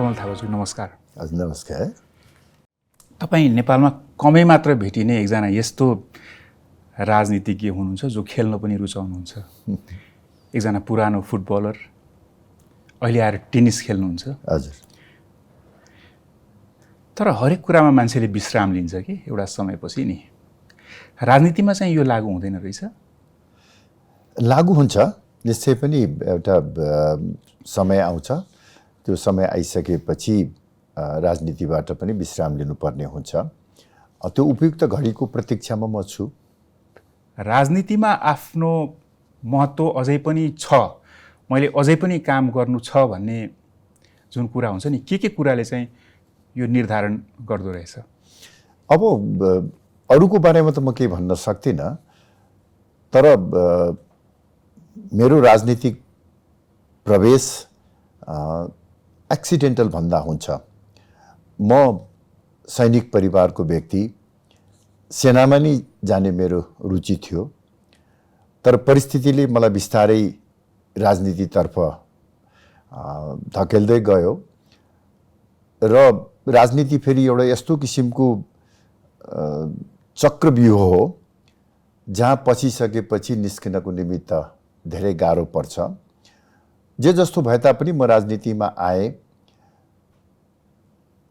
कमल थापाज्यू नमस्कार। हजुर नमस्कार। तपाईँ नेपालमा कमै मात्र भेटिने एकजना यस्तो राजनीतिज्ञ हुनुहुन्छ जो खेल्न पनि रुचाउनुहुन्छ। एकजना पुरानो फुटबलर, अहिले आएर टेनिस खेल्नुहुन्छ। हजुर। तर हरेक कुरामा मान्छेले विश्राम लिन्छ कि एउटा समयपछि नि। राजनीतिमा चाहिँ यो लागु हुँदैन रहेछ? लागु हुन्छ, निश्चय पनि एउटा समय आउँछ। त्यो समय आइसकेपछि राजनीतिबाट पनि विश्राम लिनुपर्ने हुन्छ। त्यो उपयुक्त घडीको प्रतीक्षामा म छु। राजनीतिमा आफ्नो महत्त्व अझै पनि छ, मैले अझै पनि काम गर्नु छ भन्ने जुन कुरा हुन्छ नि, के कुराले चाहिँ यो निर्धारण गर्दो रहेछ? अब अरूको बारेमा त म केही भन्न सक्दिनँ, तर मेरो राजनीतिक प्रवेश एक्सिडेन्टल भन्दा हुन्छ। म सैनिक परिवारको व्यक्ति, सेनामा नि जाने मेरो रुचि थियो, तर परिस्थितिले मलाई बिस्तारै राजनीतितर्फ धकेल्दै गयो र राजनीति फेरि एउटा यस्तो किसिमको चक्रव्यूह हो जहाँ पसिसकेपछि निस्किनको निमित्त धेरै गाह्रो पर्छ। जे जस्तो भए तापनि म राजनीतिमा आएँ,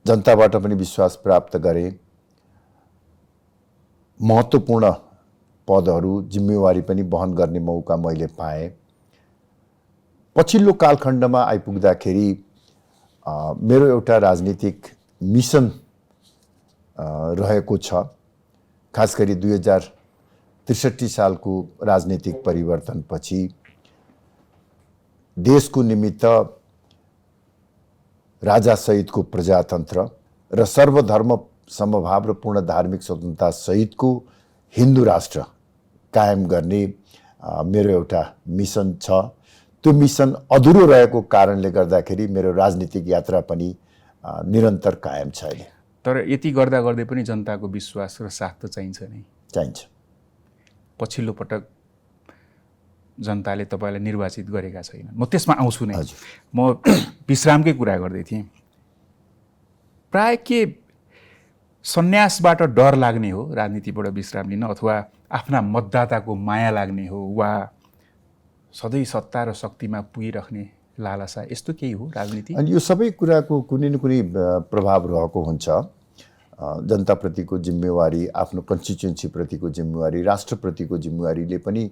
जनताबाट पनि विश्वास प्राप्त गरेँ, महत्त्वपूर्ण पदहरू, जिम्मेवारी पनि वहन गर्ने मौका मैले पाएँ। पछिल्लो कालखण्डमा आइपुग्दाखेरि मेरो एउटा राजनीतिक मिसन रहेको छ। खास गरी 2063 सालको राजनीतिक परिवर्तनपछि देशको निमित्त राजासहितको प्रजातन्त्र र सर्वधर्म समभाव र पूर्ण धार्मिक स्वतन्त्रता सहितको हिन्दू राष्ट्र कायम गर्ने मेरो एउटा मिसन छ। त्यो मिसन अधुरो रहेको कारणले गर्दाखेरि मेरो राजनीतिक यात्रा पनि निरन्तर कायम छ अहिले। तर यति गर्दा गर्दै पनि जनताको विश्वास र साथ त चाहिन्छ नै। चाहिन्छ। पछिल्लो पटक जनताले तपाईँलाई निर्वाचित गरेका छैनन्, म त्यसमा आउँछु नै। म विश्रामकै कुरा गर्दै थिएँ। प्राय के सन्यासबाट डर लाग्ने हो राजनीतिबाट विश्राम लिन, अथवा आफ्ना मतदाताको माया लाग्ने हो, वा सधैँ सत्ता र शक्तिमा पुगिराख्ने लालसा, यस्तो केही हो राजनीति? अनि यो सबै कुराको कुनै न कुनै प्रभाव रहेको हुन्छ। जनताप्रतिको जिम्मेवारी, आफ्नो कन्स्टिट्युन्सीप्रतिको जिम्मेवारी, राष्ट्रप्रतिको जिम्मेवारीले पनि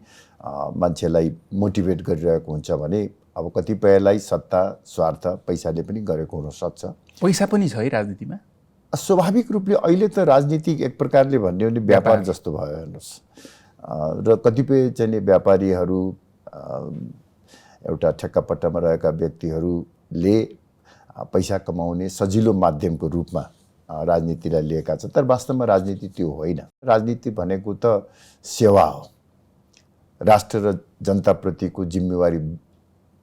मान्छेलाई मोटिभेट गरिरहेको हुन्छ भने अब कतिपयलाई सत्ता, स्वार्थ, पैसाले पनि गरेको हुनसक्छ। पैसा पनि छ है राजनीतिमा? स्वाभाविक रूपले अहिले त राजनीति एक प्रकारले भन्ने हो भने व्यापार जस्तो भयो हेर्नुहोस्। र कतिपय चाहिँ व्यापारीहरू, एउटा ठेक्कापट्टामा रहेका व्यक्तिहरूले पैसा कमाउने सजिलो माध्यमको रूपमा राजनीतिलाई लिएका छन्। तर वास्तवमा राजनीति त्यो होइन। राजनीति भनेको त सेवा हो, राष्ट्र र जनताप्रतिको जिम्मेवारी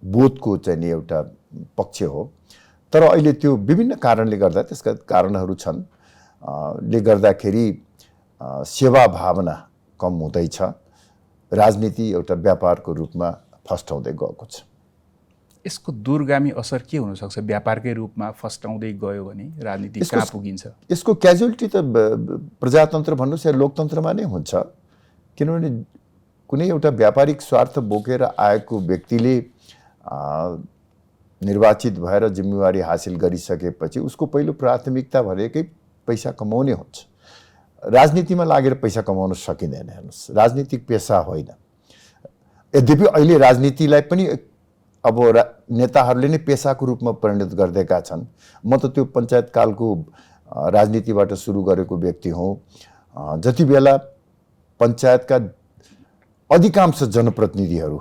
बोधको चाहिँ एउटा पक्ष हो। तर अहिले त्यो विभिन्न कारणले गर्दा, त्यसका कारणहरू छन्, ले गर्दाखेरि सेवा भावना कम हुँदैछ। राजनीति एउटा व्यापारको रूपमा फस्टाउँदै गएको छ। यसको दूरगामी असर के हुनसक्छ? व्यापारकै रूपमा फस्टाउँदै गयो भने राजनीति कहाँ पुगिन्छ? यसको क्याजुअलिटी त प्रजातन्त्र भन्नुहोस् या लोकतन्त्रमा नै हुन्छ। किनभने कुनै एउटा व्यापारिक स्वार्थ बोकेर आएको व्यक्तिले निर्वाचित भएर जिम्मेवारी हासिल गरिसकेपछि उसको पहिलो प्राथमिकता भनेकै पैसा कमाउने हुन्छ। राजनीतिमा लागेर पैसा कमाउन सकिँदैन। हेर्नुहोस्, राजनीतिक पेसा होइन। यद्यपि अहिले राजनीतिलाई पनि अब नेताहरूले नै पेसाको रूपमा परिणत गरिदिएका छन्। म त त्यो पञ्चायत कालको राजनीतिबाट सुरु गरेको व्यक्ति हुँ। जति बेला पञ्चायतका अधिकांश जनप्रतिनिधिहरू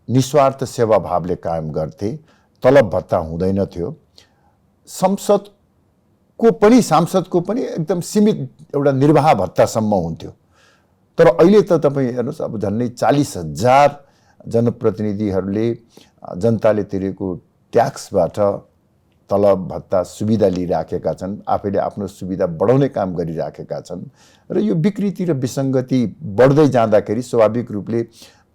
निस्वार्थ सेवा भावले कायम गर्थे, तलब भत्ता हुँदैन थियो, सांसदको पनि एकदम सीमित एउटा निर्वाह भत्तासम्म हुन्थ्यो। तर अहिले त तपाईँ हेर्नुहोस्, अब झन्डै 40,000 जनप्रतिनिधिहरूले जनताले तिरेको ट्याक्सबाट तलब भत्ता सुविधा लिइराखेका छन्। आफैले आफ्नो सुविधा बढाउने काम गरिराखेका छन्। र यो विकृति र विसङ्गति बढ्दै जाँदाखेरि स्वाभाविक रूपले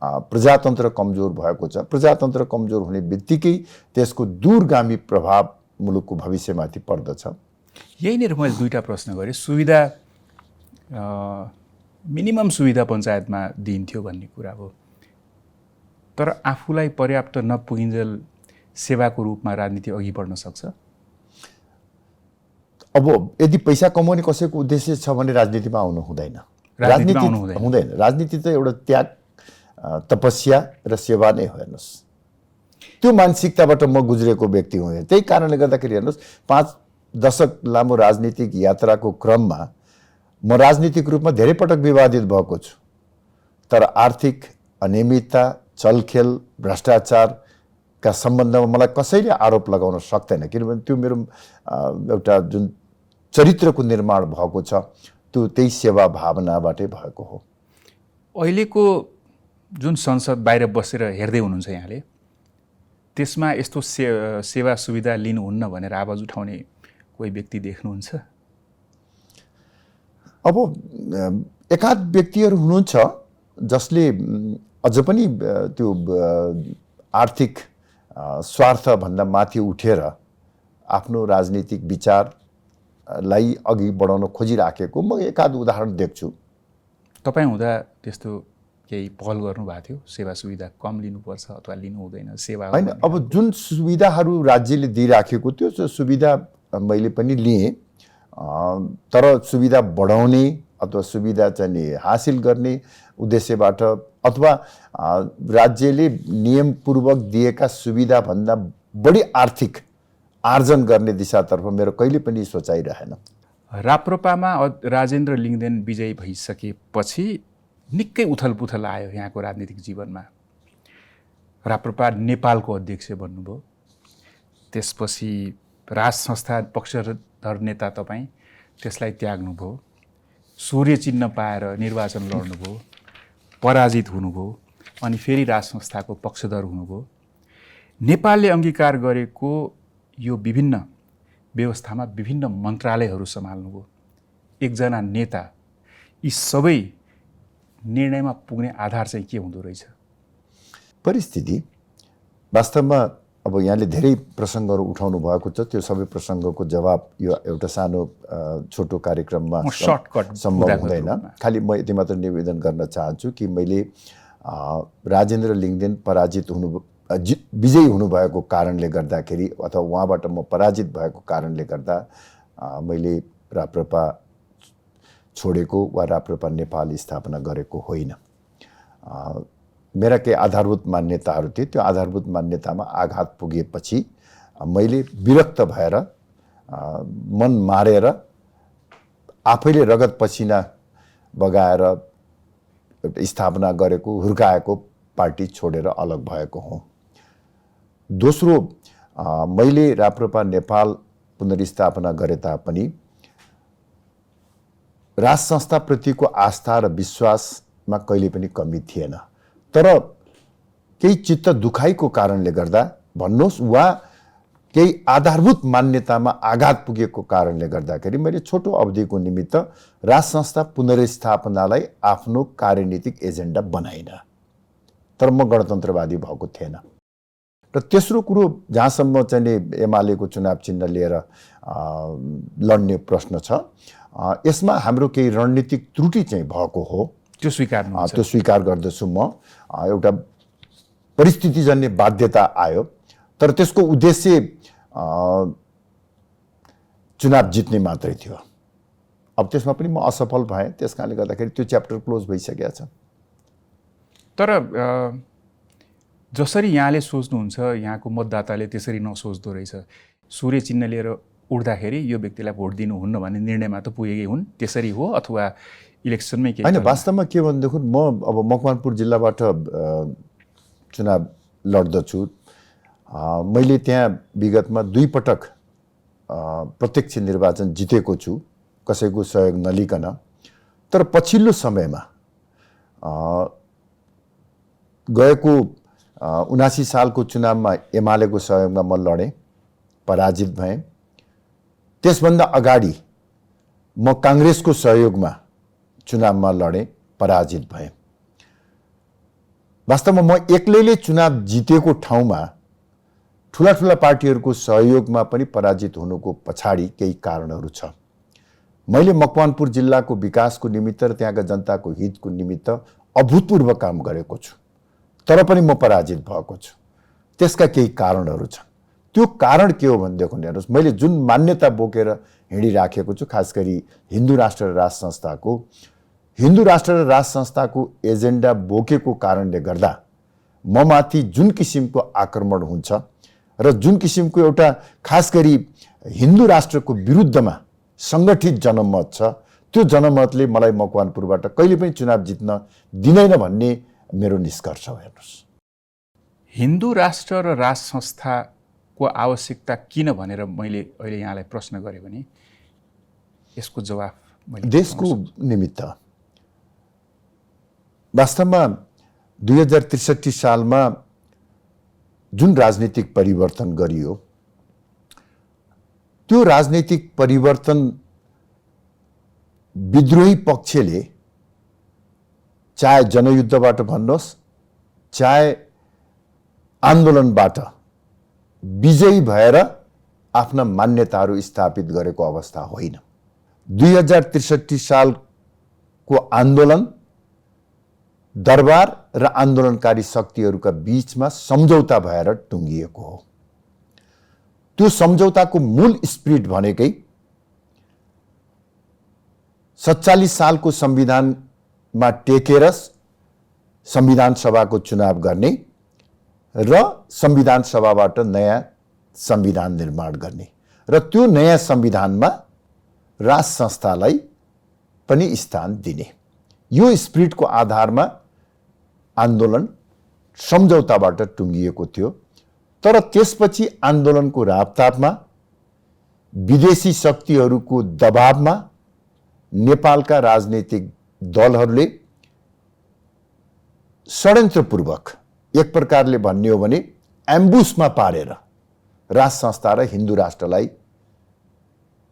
प्रजातन्त्र कमजोर भएको छ। प्रजातन्त्र कमजोर हुने बित्तिकै त्यसको दूरगामी प्रभाव मुलुकको भविष्यमाथि पर्दछ। यहीँनिर मैले दुईटा प्रश्न गरेँ। सुविधा मिनिमम सुविधा पञ्चायतमा दिइन्थ्यो भन्ने कुरा हो, तर आफूलाई पर्याप्त नपुगिन्जेल सेवाको रूपमा राजनीति अघि बढ्न सक्छ? अब यदि पैसा कमाउने कसैको उद्देश्य छ भने राजनीतिमा आउनु हुँदैन। हुँदैन। राजनीति त एउटा त्याग, तपस्या र सेवा नै हो। हेर्नुहोस्, त्यो मानसिकताबाट म गुज्रेको व्यक्ति हुँ। त्यही कारणले गर्दाखेरि हेर्नुहोस्, 5 दशक लामो राजनीतिक यात्राको क्रममा म राजनीतिक रूपमा धेरै पटक विवादित भएको छु, तर आर्थिक अनियमितता, चलखेल, भ्रष्टाचारका सम्बन्धमा मलाई कसैले आरोप लगाउन सक्दैन, किनभने त्यो मेरो एउटा जुन चरित्रको निर्माण भएको छ त्यो त्यही सेवा भावनाबाटै भएको हो। अहिलेको जुन संसद बाहिर बसेर हेर्दै हुनुहुन्छ यहाँले, त्यसमा यस्तो सेवा सुविधा लिनुहुन्न भनेर आवाज उठाउने कोही व्यक्ति देख्नुहुन्छ? अब एकाध व्यक्तिहरू हुनुहुन्छ जसले अझ पनि त्यो आर्थिक स्वार्थभन्दा माथि उठेर आफ्नो राजनीतिक विचारलाई अघि बढाउन खोजिराखेको म एकाध उदाहरण देख्छु। तपाईँ हुँदा त्यस्तो केही पहल गर्नुभएको थियो? सेवा सुविधा कम लिनुपर्छ अथवा लिनु हुँदैन सेवा? होइन, अब जुन सुविधाहरू राज्यले दिइराखेको त्यो सुविधा मैले पनि लिएँ, तर सुविधा बढाउने अथवा सुविधा चाहिँ हासिल गर्ने उद्देश्यबाट अथवा राज्यले नियमपूर्वक दिएका सुविधाभन्दा बढी आर्थिक आर्जन गर्ने दिशातर्फ मेरो कहिले पनि सोचाइ रहेन। राप्रपामा राजेन्द्र लिङ्गदेन विजयी भइसकेपछि निकै उथलपुथल आयो यहाँको राजनीतिक जीवनमा। राप्रपा नेपालको अध्यक्ष बन्नुभयो, त्यसपछि राज संस्था पक्षधर नेता तपाईँ त्यसलाई त्याग्नुभयो, सूर्य चिन्ह पाएर निर्वाचन लड्नुभयो, पराजित हुनुभयो, अनि फेरि राज संस्थाको पक्षधर हुनुभयो। नेपालले अङ्गीकार गरेको यो विभिन्न व्यवस्थामा विभिन्न मन्त्रालयहरू सम्हाल्नुभयो। एकजना नेता यी सबै निर्णयमा पुग्ने आधार चाहिँ के हुँदो रहेछ? परिस्थिति वास्तवमा अब यहाँले धेरै प्रसङ्गहरू उठाउनु भएको छ, त्यो सबै प्रसङ्गको जवाब यो एउटा सानो छोटो कार्यक्रममा सम्भव हुँदैन। खालि म यति मात्र निवेदन गर्न चाहन्छु कि मैले राजेन्द्र लिङ्गदेन विजयी हुनुभएको कारणले गर्दाखेरि अथवा उहाँबाट म पराजित भएको कारणले गर्दा मैले राप्रपा छोडेको वा राप्रपा नेपाल स्थापना गरेको होइन। मेरा केही आधारभूत मान्यताहरू थिए, त्यो आधारभूत मान्यतामा आघात पुगेपछि मैले विरक्त भएर मन मारेर आफैले रगत पसिना बगाएर स्थापना गरेको हुर्काएको पार्टी छोडेर अलग भएको हुँ। दोस्रो, मैले राप्रपा नेपाल पुनर्स्थापना गरे तापनि राज संस्थाप्रतिको आस्था र विश्वासमा कहिले पनि कमी थिएन, तर केही चित्त दुखाइको कारणले गर्दा भन्नुहोस् वा केही आधारभूत मान्यतामा आघात पुगेको कारणले गर्दाखेरि मैले छोटो अवधिको निमित्त राज संस्था पुनर्स्थापनालाई आफ्नो कार्यनीतिक एजेन्डा बनाइनँ, तर म गणतन्त्रवादी भएको थिएन। र तेस्रो कुरो, जहाँसम्म चाहिँ एमालेको चुनाव चिन्ह लिएर लड्ने प्रश्न छ, यसमा हाम्रो केही रणनीतिक त्रुटि चाहिँ भएको हो, त्यो स्वीकार गर्दछु म। एउटा परिस्थितिजन्य बाध्यता आयो, तर त्यसको उद्देश्य चुनाव जित्ने मात्रै थियो। अब त्यसमा पनि म असफल भएँ, त्यस कारणले गर्दाखेरि त्यो च्याप्टर क्लोज भइसकेको छ। तर जसरी यहाँले सोच्नुहुन्छ यहाँको मतदाताले त्यसरी नसोच्दो रहेछ। सूर्य चिन्ह लिएर उड्दाखेरि यो व्यक्तिलाई भोट दिनुहुन्न भन्ने निर्णयमा त पुगेकै हुन्, त्यसरी हो अथवा इलेक्सनमै के? होइन, वास्तवमा के भनेदेखि म अब मकवानपुर जिल्लाबाट चुनाव लड्दछु। मैले त्यहाँ विगतमा 2 पटक प्रत्यक्ष निर्वाचन जितेको छु, कसैको सहयोग नलिकन। तर पछिल्लो समयमा गएको 79 सालको चुनावमा एमालेको सहयोगमा म लडेँ, पराजित भएँ। त्यसभन्दा अगाडि म काङ्ग्रेसको सहयोगमा चुनावमा लडेँ, पराजित भएँ। वास्तवमा म एक्लैले चुनाव जितेको ठाउँमा ठुला ठुला पार्टीहरूको सहयोगमा पनि पराजित हुनुको पछाडि केही कारणहरू छ। मैले मकवानपुर जिल्लाको विकासको निमित्त र त्यहाँका जनताको हितको निमित्त अभूतपूर्व काम गरेको छु, तर पनि म पराजित भएको छु। त्यसका केही कारणहरू छन्। त्यो कारण के हो भनेदेखि हेर्नुहोस्, मैले जुन मान्यता बोकेर हिँडिराखेको छु, खास गरी हिन्दू राष्ट्र र राज संस्थाको एजेन्डा बोकेको कारणले गर्दा म माथि जुन किसिमको आक्रमण हुन्छ र जुन किसिमको एउटा खास गरी हिन्दू राष्ट्रको विरुद्धमा सङ्गठित जनमत छ, त्यो जनमतले मलाई मकवानपुरबाट कहिले पनि चुनाव जित्न दिँदैन भन्ने मेरो निष्कर्ष हो। हेर्नुहोस्, हिन्दू राष्ट्र र राज संस्थाको आवश्यकता किन भनेर मैले अहिले यहाँलाई प्रश्न गरेँ भने यसको जवाफ मैले देशको निमित्त वास्तवमा 2063 सालमा जुन राजनीतिक परिवर्तन गरियो, त्यो राजनीतिक परिवर्तन विद्रोही पक्षले चाहे जनयुद्धबाट भन्नुहोस् चाहे आन्दोलनबाट विजयी भएर आफ्ना मान्यताहरू स्थापित गरेको अवस्था होइन। 2063 सालको आन्दोलन दरबार र आन्दोलनकारी शक्तिहरूका बीचमा सम्झौता भएर टुङ्गिएको हो। त्यो सम्झौताको मूल स्पिरिट भनेकै 47 सालको संविधानमा टेकेर संविधान सभाको चुनाव गर्ने र संविधान सभाबाट नयाँ संविधान निर्माण गर्ने र त्यो नयाँ संविधानमा राज संस्थालाई पनि स्थान दिने, यो स्पिरिटको आधारमा आन्दोलन सम्झौताबाट टुङ्गिएको थियो। तर त्यसपछि आन्दोलनको रापतापमा विदेशी शक्तिहरूको दबावमा नेपालका राजनीतिक दलहरूले षड्यन्त्रपूर्वक, एक प्रकारले भन्ने हो भने एम्बुसमा पारेर राज संस्था र हिन्दू राष्ट्रलाई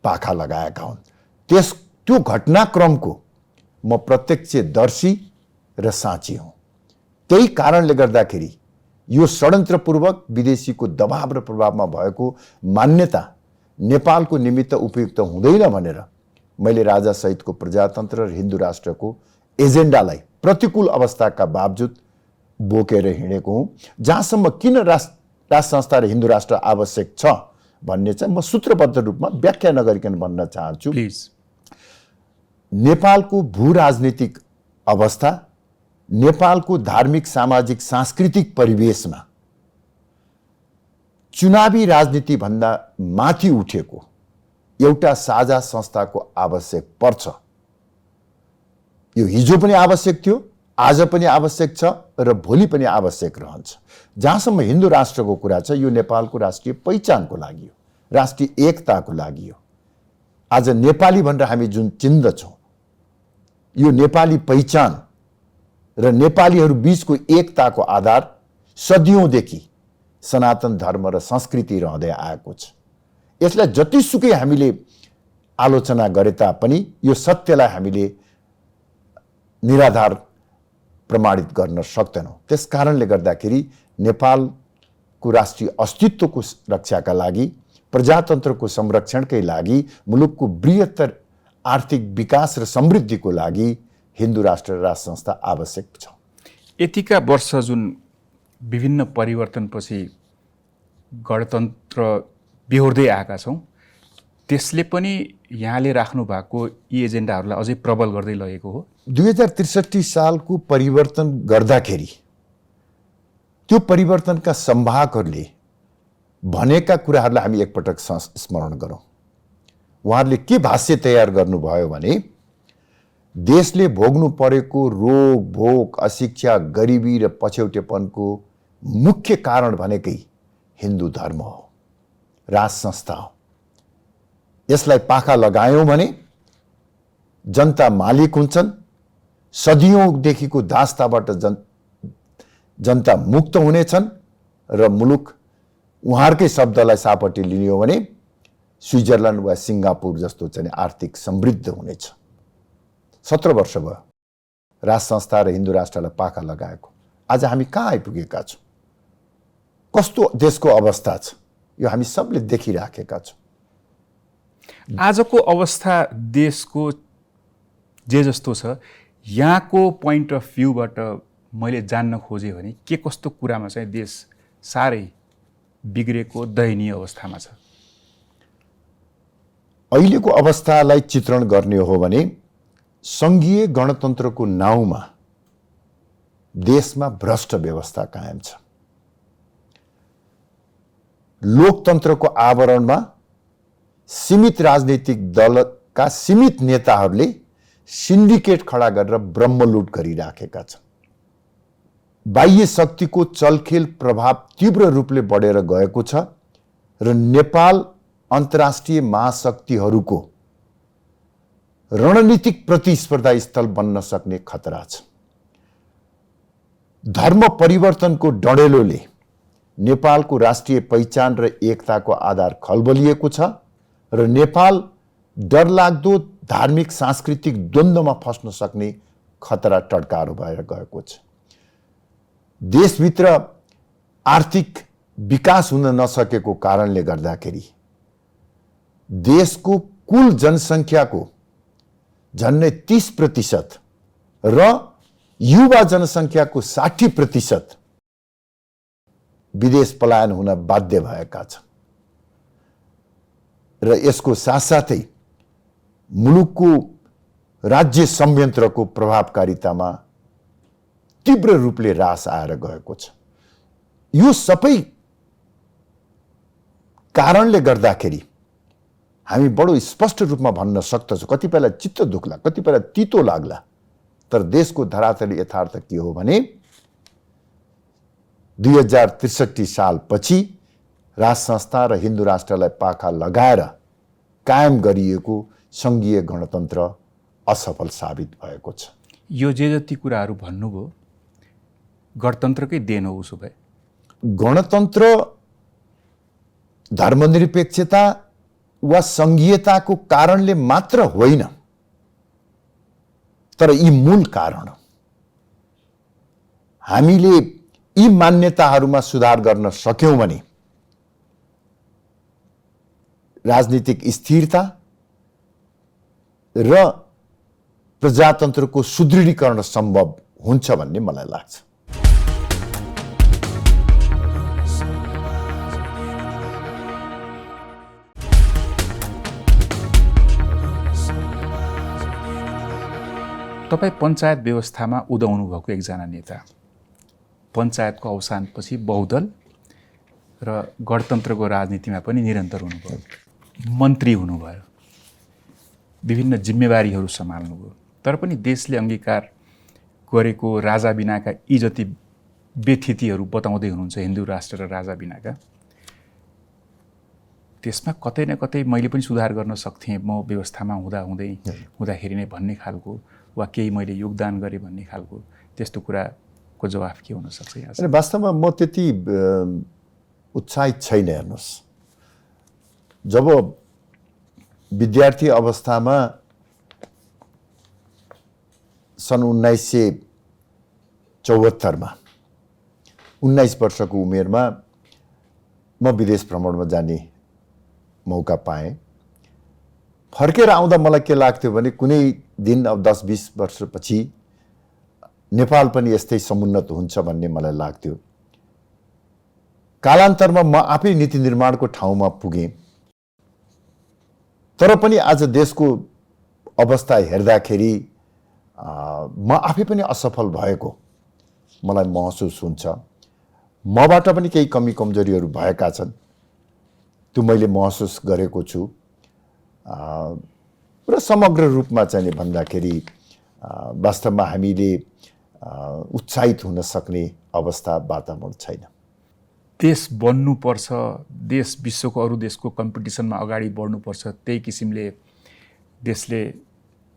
पाखा लगाएका हुन्। त्यो घटनाक्रमको म प्रत्यक्षदर्शी र साक्षी हुँ। त्यही कारणले गर्दाखेरि यो षड्यन्त्रपूर्वक विदेशीको दबाव र प्रभावमा भएको मान्यता नेपालको निमित्त उपयुक्त हुँदैन भनेर मैले राजा सहितको प्रजातन्त्र र हिन्दू राष्ट्रको एजेन्डालाई प्रतिकूल अवस्थाका बावजुद बोकेर हिँडेको हुँ। जहाँसम्म किन राज संस्था र हिन्दू राष्ट्र आवश्यक छ भन्ने चाहिँ म सूत्रबद्ध रूपमा व्याख्या नगरिकन भन्न चाहन्छु। प्लिज। नेपालको भू राजनीतिक अवस्था, नेपालको धार्मिक सामाजिक सांस्कृतिक परिवेशमा चुनावी राजनीति भन्दा माथि उठेको एउटा साझा संस्थाको आवश्यक पर्छ। यो हिजो पनि आवश्यक थियो, आज पनि आवश्यक छ र भोलि पनि आवश्यक रहन्छ। जहाँसम्म हिन्दू राष्ट्रको कुरा छ, यो नेपालको राष्ट्रिय पहिचानको लागि हो, राष्ट्रिय एकताको लागि हो। आज नेपाली भनेर हामी जुन चिन्दछौँ, यो नेपाली पहिचान र नेपालीहरू बीचको एकताको आधार सदियौँदेखि सनातन धर्म र संस्कृति रहँदै आएको छ। यसलाई जतिसुकै हामीले आलोचना गरे तापनि यो सत्यलाई हामीले निराधार प्रमाणित गर्न सक्दैनौँ। त्यस कारणले गर्दाखेरि नेपालको राष्ट्रिय अस्तित्वको रक्षाका लागि, प्रजातन्त्रको संरक्षणकै लागि, मुलुकको बृहत्तर आर्थिक विकास र समृद्धिको लागि हिन्दू राष्ट्र राज संस्था आवश्यक छ। यतिका वर्ष जुन विभिन्न परिवर्तनपछि गणतन्त्र बेहोर्दै आएका छौँ, त्यसले पनि यहाँले राख्नु भएको यी एजेन्डाहरूलाई अझै प्रबल गर्दै लगेको हो। 2063 सालको परिवर्तन गर्दाखेरि त्यो परिवर्तनका संवाहकहरूले भनेका कुराहरूलाई हामी एकपटक स्मरण गरौँ। उहाँहरूले के भाष्य तयार गर्नुभयो भने देशले भोग्नु परेको रोग भोग, अशिक्षा, गरिबी र पछौटेपनको मुख्य कारण भनेकै हिन्दू धर्म हो, राज संस्था हो। यसलाई पाखा लगायौँ भने जनता मालिक हुन्छन्, सदियौँदेखिको दासताबाट जनता मुक्त हुनेछन् र मुलुक, उहाँहरूकै शब्दलाई सापट्टि लिने हो भने स्विजरल्यान्ड वा सिङ्गापुर जस्तो चाहिँ आर्थिक समृद्ध हुनेछ। 17 वर्ष भयो राज संस्था र हिन्दू राष्ट्रलाई पाखा लगाएको। आज हामी कहाँ आइपुगेका छौँ? कस्तो देशको अवस्था छ यो हामी सबले देखिराखेका छौँ। आजको अवस्था देशको जे जस्तो छ, यहाँको पोइन्ट अफ भ्यूबाट मैले जान्न खोजेँ भने के कस्तो कुरामा चाहिँ देश साह्रै बिग्रेको दयनीय अवस्थामा छ? अहिलेको अवस्थालाई चित्रण गर्ने हो भने सङ्घीय गणतन्त्रको नाउँमा देशमा भ्रष्ट व्यवस्था कायम छ। लोकतन्त्रको आवरणमा सीमित राजनीतिक दलका सीमित नेताहरूले सिन्डिकेट खडा गरेर ब्रह्मलुट गरिराखेका छन्। बाह्य शक्तिको चलखेल प्रभाव तीव्र रूपले बढेर गएको छ र नेपाल अन्तर्राष्ट्रिय महाशक्तिहरूको रणनीतिक प्रतिस्पर्धा स्थल बन्न सक्ने खतरा छ। धर्म परिवर्तनको डढेलोले नेपालको राष्ट्रिय पहिचान र एकताको आधार खलबलिएको छ र नेपाल डरलाग्दो धार्मिक सांस्कृतिक द्वन्द्वमा फस्न सक्ने खतरा टड्कारो भएर गएको छ। देशभित्र आर्थिक विकास हुन नसकेको कारणले गर्दाखेरि देशको कुल जनसङ्ख्याको झन्डै 30% र युवा जनसङ्ख्याको 60% विदेश पलायन हुन बाध्य भएका छन् र यसको साथसाथै मुलुकको राज्य संयन्त्रको प्रभावकारितामा तीव्र रूपले ह्रास आएर गएको छ। यो सबै कारणले गर्दाखेरि हामी बडो स्पष्ट रूपमा भन्न सक्दछौँ, कतिपयलाई चित्त दुख्ला, कतिपयलाई तितो लाग्ला, तर देशको धरातल यथार्थ के हो भने 2063 सालपछि राज संस्था र हिन्दू राष्ट्रलाई पाखा लगाएर कायम गरिएको सङ्घीय गणतन्त्र असफल साबित भएको छ। यो जे जति कुराहरू भन्नुभयो गणतन्त्रकै देन हो। उसो भए गणतन्त्र धर्मनिरपेक्षता वा सङ्घीयताको कारणले मात्र होइन, तर यी मूल कारण हामीले यी मान्यताहरूमा सुधार गर्न सक्यौं भने राजनीतिक स्थिरता र प्रजातन्त्रको सुदृढीकरण सम्भव हुन्छ भन्ने मलाई लाग्छ। तपाईँ पञ्चायत व्यवस्थामा उदाउनु भएको एकजना नेता, पञ्चायतको अवसानपछि बहुदल र गणतन्त्रको राजनीतिमा पनि निरन्तर हुनुभयो, मन्त्री हुनुभयो, विभिन्न जिम्मेवारीहरू सम्हाल्नुभयो, तर पनि देशले अङ्गीकार गरेको राजा बिनाका यी जति व्यथितिहरू बताउँदै हुनुहुन्छ हिन्दू राष्ट्र र राजा बिनाका, त्यसमा कतै न कतै मैले पनि सुधार गर्न सक्थेँ म व्यवस्थामा हुँदाखेरि नै भन्ने खालको, वा केही मैले योगदान गरेँ भन्ने खालको त्यस्तो कुराको जवाफ के हुन सक्छ? यहाँ वास्तवमा म त्यति उत्साहित छैन। हेर्नुहोस्, जब विद्यार्थी अवस्थामा सन् 1974 मा 19 वर्षको उमेरमा म विदेश भ्रमणमा जाने मौका पाएँ। फर्केर आउँदा मलाई के लाग्थ्यो भने कुनै दिन अब 10-20 वर्षपछि नेपाल पनि यस्तै समुन्नत हुन्छ भन्ने मलाई लाग्थ्यो। कालान्तरमा म आफै नीति निर्माणको ठाउँमा पुगेँ, तर पनि आज देशको अवस्था हेर्दाखेरि म आफै पनि असफल भएको मलाई महसुस हुन्छ। मबाट पनि केही कमी कमजोरीहरू भएका छन्, त्यो मैले महसुस गरेको छु र समग्र रूपमा चाहिँ भन्दाखेरि वास्तवमा हामीले उत्साहित हुन सक्ने अवस्था वातावरण छैन। देश बन्नुपर्छ, देश विश्वको अरू देशको कम्पिटिसनमा अगाडि बढ्नुपर्छ, त्यही किसिमले देशले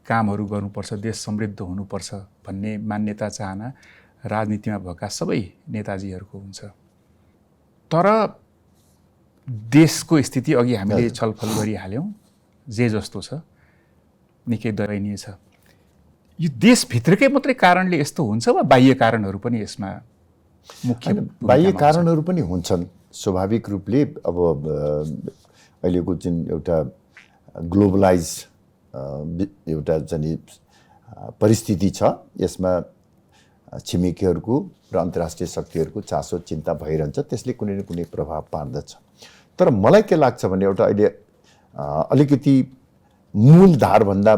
कामहरू गर्नुपर्छ, देश समृद्ध हुनुपर्छ भन्ने मान्यता चाहना राजनीतिमा भएका सबै नेताजीहरूको हुन्छ। तर देशको स्थिति अघि हामीले छलफल गरिहाल्यौँ, जे जस्तो छ निकै दयनीय छ। यो देशभित्रकै मात्रै कारणले यस्तो हुन्छ वा बाह्य कारणहरू पनि यसमा मुख्य होइन, बाह्य कारणहरू पनि हुन्छन् स्वाभाविक रूपले। अब अहिलेको जुन एउटा ग्लोबलाइज एउटा चाहिँ परिस्थिति छ, यसमा छिमेकीहरूको र अन्तर्राष्ट्रिय शक्तिहरूको चासो चिन्ता भइरहन्छ, त्यसले कुनै न कुनै प्रभाव पार्दछ। तर मलाई के लाग्छ भने एउटा अहिले अलिकति मूल धारभन्दा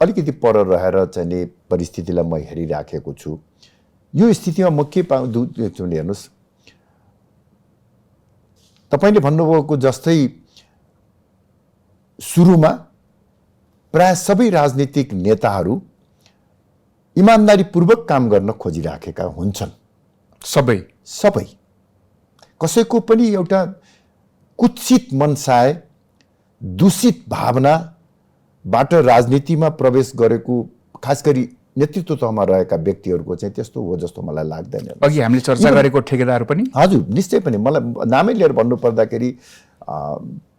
अलिकति पर रहेर चाहिँ नि परिस्थितिलाई म हेरिराखेको छु। यो स्थितिमा म के पाउँछु भने हेर्नुहोस्, तपाईँले भन्नुभएको जस्तै सुरुमा प्राय सबै राजनीतिक नेताहरू इमान्दारीपूर्वक काम गर्न खोजिराखेका हुन्छन्। सबै कसैको पनि एउटा कुत्सित मनसाय, दूषित भावनाबाट राजनीतिमा प्रवेश गरेको, खास गरी नेतृत्व तहमा रहेका व्यक्तिहरूको चाहिँ त्यस्तो हो जस्तो मलाई लाग्दैन। अघि हामीले चर्चा गरेको ठेकेदार पनि, हजुर निश्चय पनि, मलाई नामै लिएर भन्नुपर्दाखेरि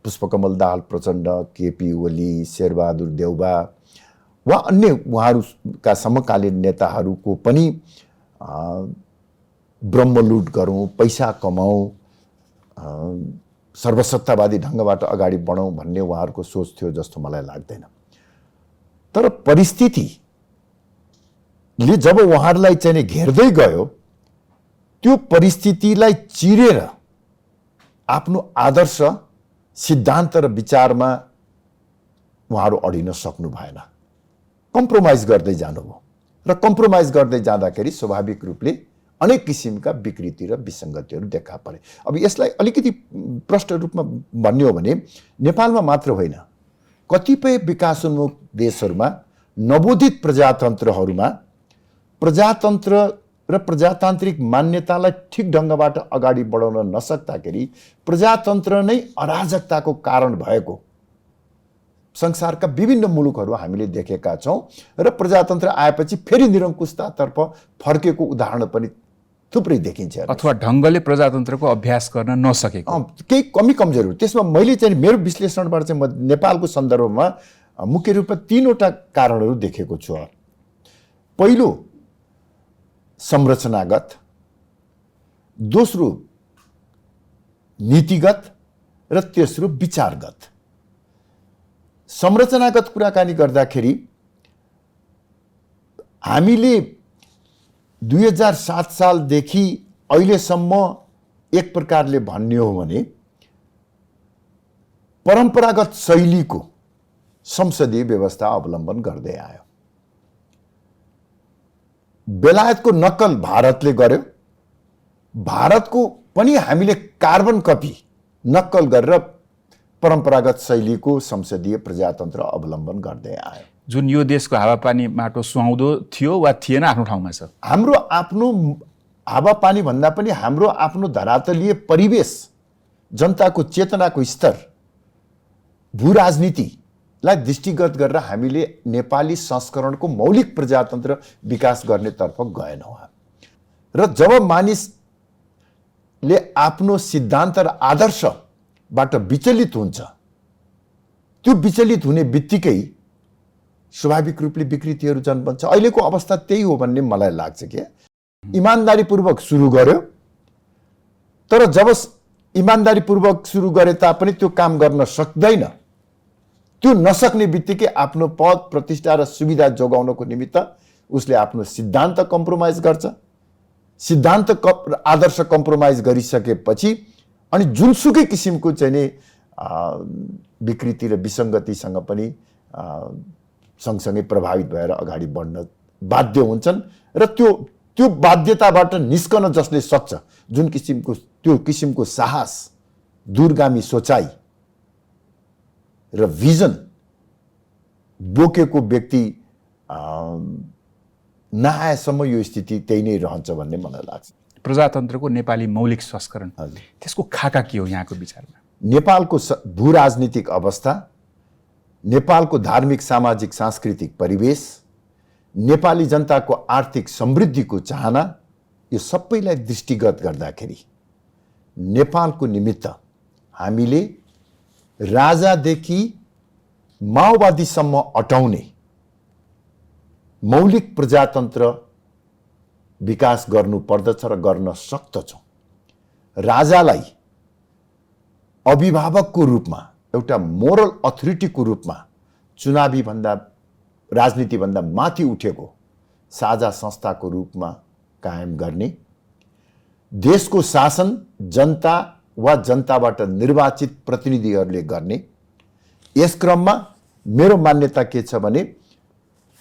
पुष्पकमल दाहाल प्रचण्ड, केपी ओली, शेरबहादुर देउबा वा अन्य उहाँहरूका समकालीन नेताहरूको पनि ब्रह्मलुट गरौँ, पैसा कमाउँ, सर्वसत्तावादी ढङ्गबाट अगाडि बढौँ भन्ने उहाँहरूको सोच थियो जस्तो मलाई लाग्दैन। तर परिस्थितिले जब उहाँहरूलाई चाहिँ घेर्दै गयो, त्यो परिस्थितिलाई चिरेर आफ्नो आदर्श, सिद्धान्त र विचारमा उहाँहरू अडिन सक्नु भएन, कम्प्रोमाइज गर्दै जानुभयो। र कम्प्रोमाइज गर्दै जाँदाखेरि स्वाभाविक रूपले अनेक किसिमका विकृति र विसङ्गतिहरू देखा परे। अब यसलाई अलिकति प्रष्ट रूपमा भन्ने हो भने नेपालमा मात्र होइन, कतिपय विकासोन्मुख देशहरूमा नवोदित प्रजातन्त्रहरूमा प्रजातन्त्र र प्रजातान्त्रिक मान्यतालाई ठिक ढङ्गबाट अगाडि बढाउन नसक्दाखेरि प्रजातन्त्र नै अराजकताको कारण भएको संसारका विभिन्न मुलुकहरू हामीले देखेका छौँ। र प्रजातन्त्र आएपछि फेरि निरङ्कुशतातर्फ फर्केको उदाहरण पनि थुप्रै देखिन्छ। अथवा ढङ्गले प्रजातन्त्रको अभ्यास गर्न नसकेको केही कमी कमजोरी। त्यसमा मैले चाहिँ मेरो विश्लेषणबाट चाहिँ म नेपालको सन्दर्भमा मुख्य रूपमा 3वटा कारणहरू देखेको छु। पहिलो संरचनागत, दोस्रो नीतिगत र तेस्रो विचारगत। संरचनागत कुराकानी गर्दाखेरि हामीले 2007 सालदेखि अहिलेसम्म एक प्रकारले भन्ने हो भने परम्परागत शैलीको संसदीय व्यवस्था अवलम्बन गर्दै आयो। बेलायतको नक्कल भारतले गर्यो, भारतको पनि हामीले कार्बन कपी नक्कल गरेर परम्परागत शैलीको संसदीय प्रजातन्त्र अवलम्बन गर्दै आयो। जुन यो देशको हावापानी माटो सुहाउँदो थियो वा थिएन आफ्नो ठाउँमा छ। हाम्रो आफ्नो हावापानी भन्दा पनि हाम्रो आफ्नो धरातलीय परिवेश, जनताको चेतनाको स्तर, भू राजनीतिलाई दृष्टिगत गरेर हामीले नेपाली संस्करणको मौलिक प्रजातन्त्र विकास गर्नेतर्फ गएनौँ। र जब मानिसले आफ्नो सिद्धान्त र आदर्शबाट विचलित हुन्छ, त्यो विचलित हुने बित्तिकै स्वाभाविक रूपले विकृतिहरू जन्मन्छ। अहिलेको अवस्था त्यही हो भन्ने मलाई लाग्छ कि इमान्दारीपूर्वक सुरु गर्यो, तर जब इमान्दारीपूर्वक सुरु गरे तापनि त्यो काम गर्न सक्दैन, त्यो नसक्ने बित्तिकै आफ्नो पद, प्रतिष्ठा र सुविधा जोगाउनको निमित्त उसले आफ्नो सिद्धान्त कम्प्रोमाइज गर्छ। सिद्धान्त आदर्श कम्प्रोमाइज गरिसकेपछि अनि जुनसुकै किसिमको चाहिँ नि विकृति र विसङ्गतिसँग पनि सँगसँगै प्रभावित भएर अगाडि बढ्न बाध्य हुन्छन्। र त्यो बाध्यताबाट निस्कन जसले सक्छ, जुन किसिमको त्यो किसिमको साहस, दूरगामी सोचाइ र भिजन बोकेको व्यक्ति नआएसम्म यो स्थिति त्यही नै रहन्छ भन्ने मलाई लाग्छ। प्रजातन्त्रको नेपाली मौलिक संस्करण, त्यसको खाका के हो यहाँको विचारमा? नेपालको भू राजनीतिक अवस्था, नेपालको धार्मिक, सामाजिक, सांस्कृतिक परिवेश, नेपाली जनताको आर्थिक समृद्धिको चाहना, यो सबैलाई दृष्टिगत गर्दाखेरि नेपालको निमित्त हामीले राजादेखि माओवादीसम्म अटाउने मौलिक प्रजातन्त्र विकास गर्नुपर्दछ र गर्न सक्दछौँ। राजालाई अभिभावकको रूपमा, एउटा मोरल अथोरिटीको रूपमा राजनीतिभन्दा माथि उठेको साझा संस्थाको रूपमा कायम गर्ने, देशको शासन जनता वा जनताबाट निर्वाचित प्रतिनिधिहरूले गर्ने। यस क्रममा मेरो मान्यता के छ भने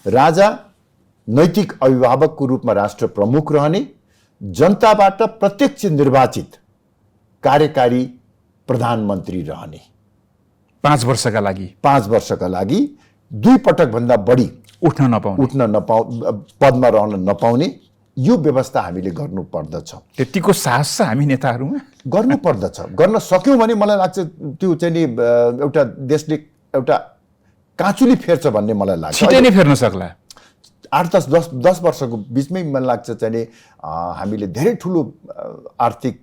राजा नैतिक अभिभावकको रूपमा राष्ट्र प्रमुख रहने, जनताबाट प्रत्यक्ष निर्वाचित कार्यकारी प्रधानमन्त्री रहने। 5 वर्षका लागि 5 वर्षका लागि 2 पटकभन्दा बढी उठ्न पदमा रहन नपाउने यो व्यवस्था हामीले गर्नुपर्दछ। त्यतिको साहस छ हामी नेताहरूमा? गर्नुपर्दछ। गर्न सक्यौँ भने मलाई लाग्छ त्यो चाहिँ नि एउटा देशले एउटा काँचुली फेर्छ भन्ने मलाई लाग्छ। छिटै नै फेर्न सक्ला। 8-10 वर्षको बिचमै मलाई लाग्छ चाहिँ नि हामीले धेरै ठुलो आर्थिक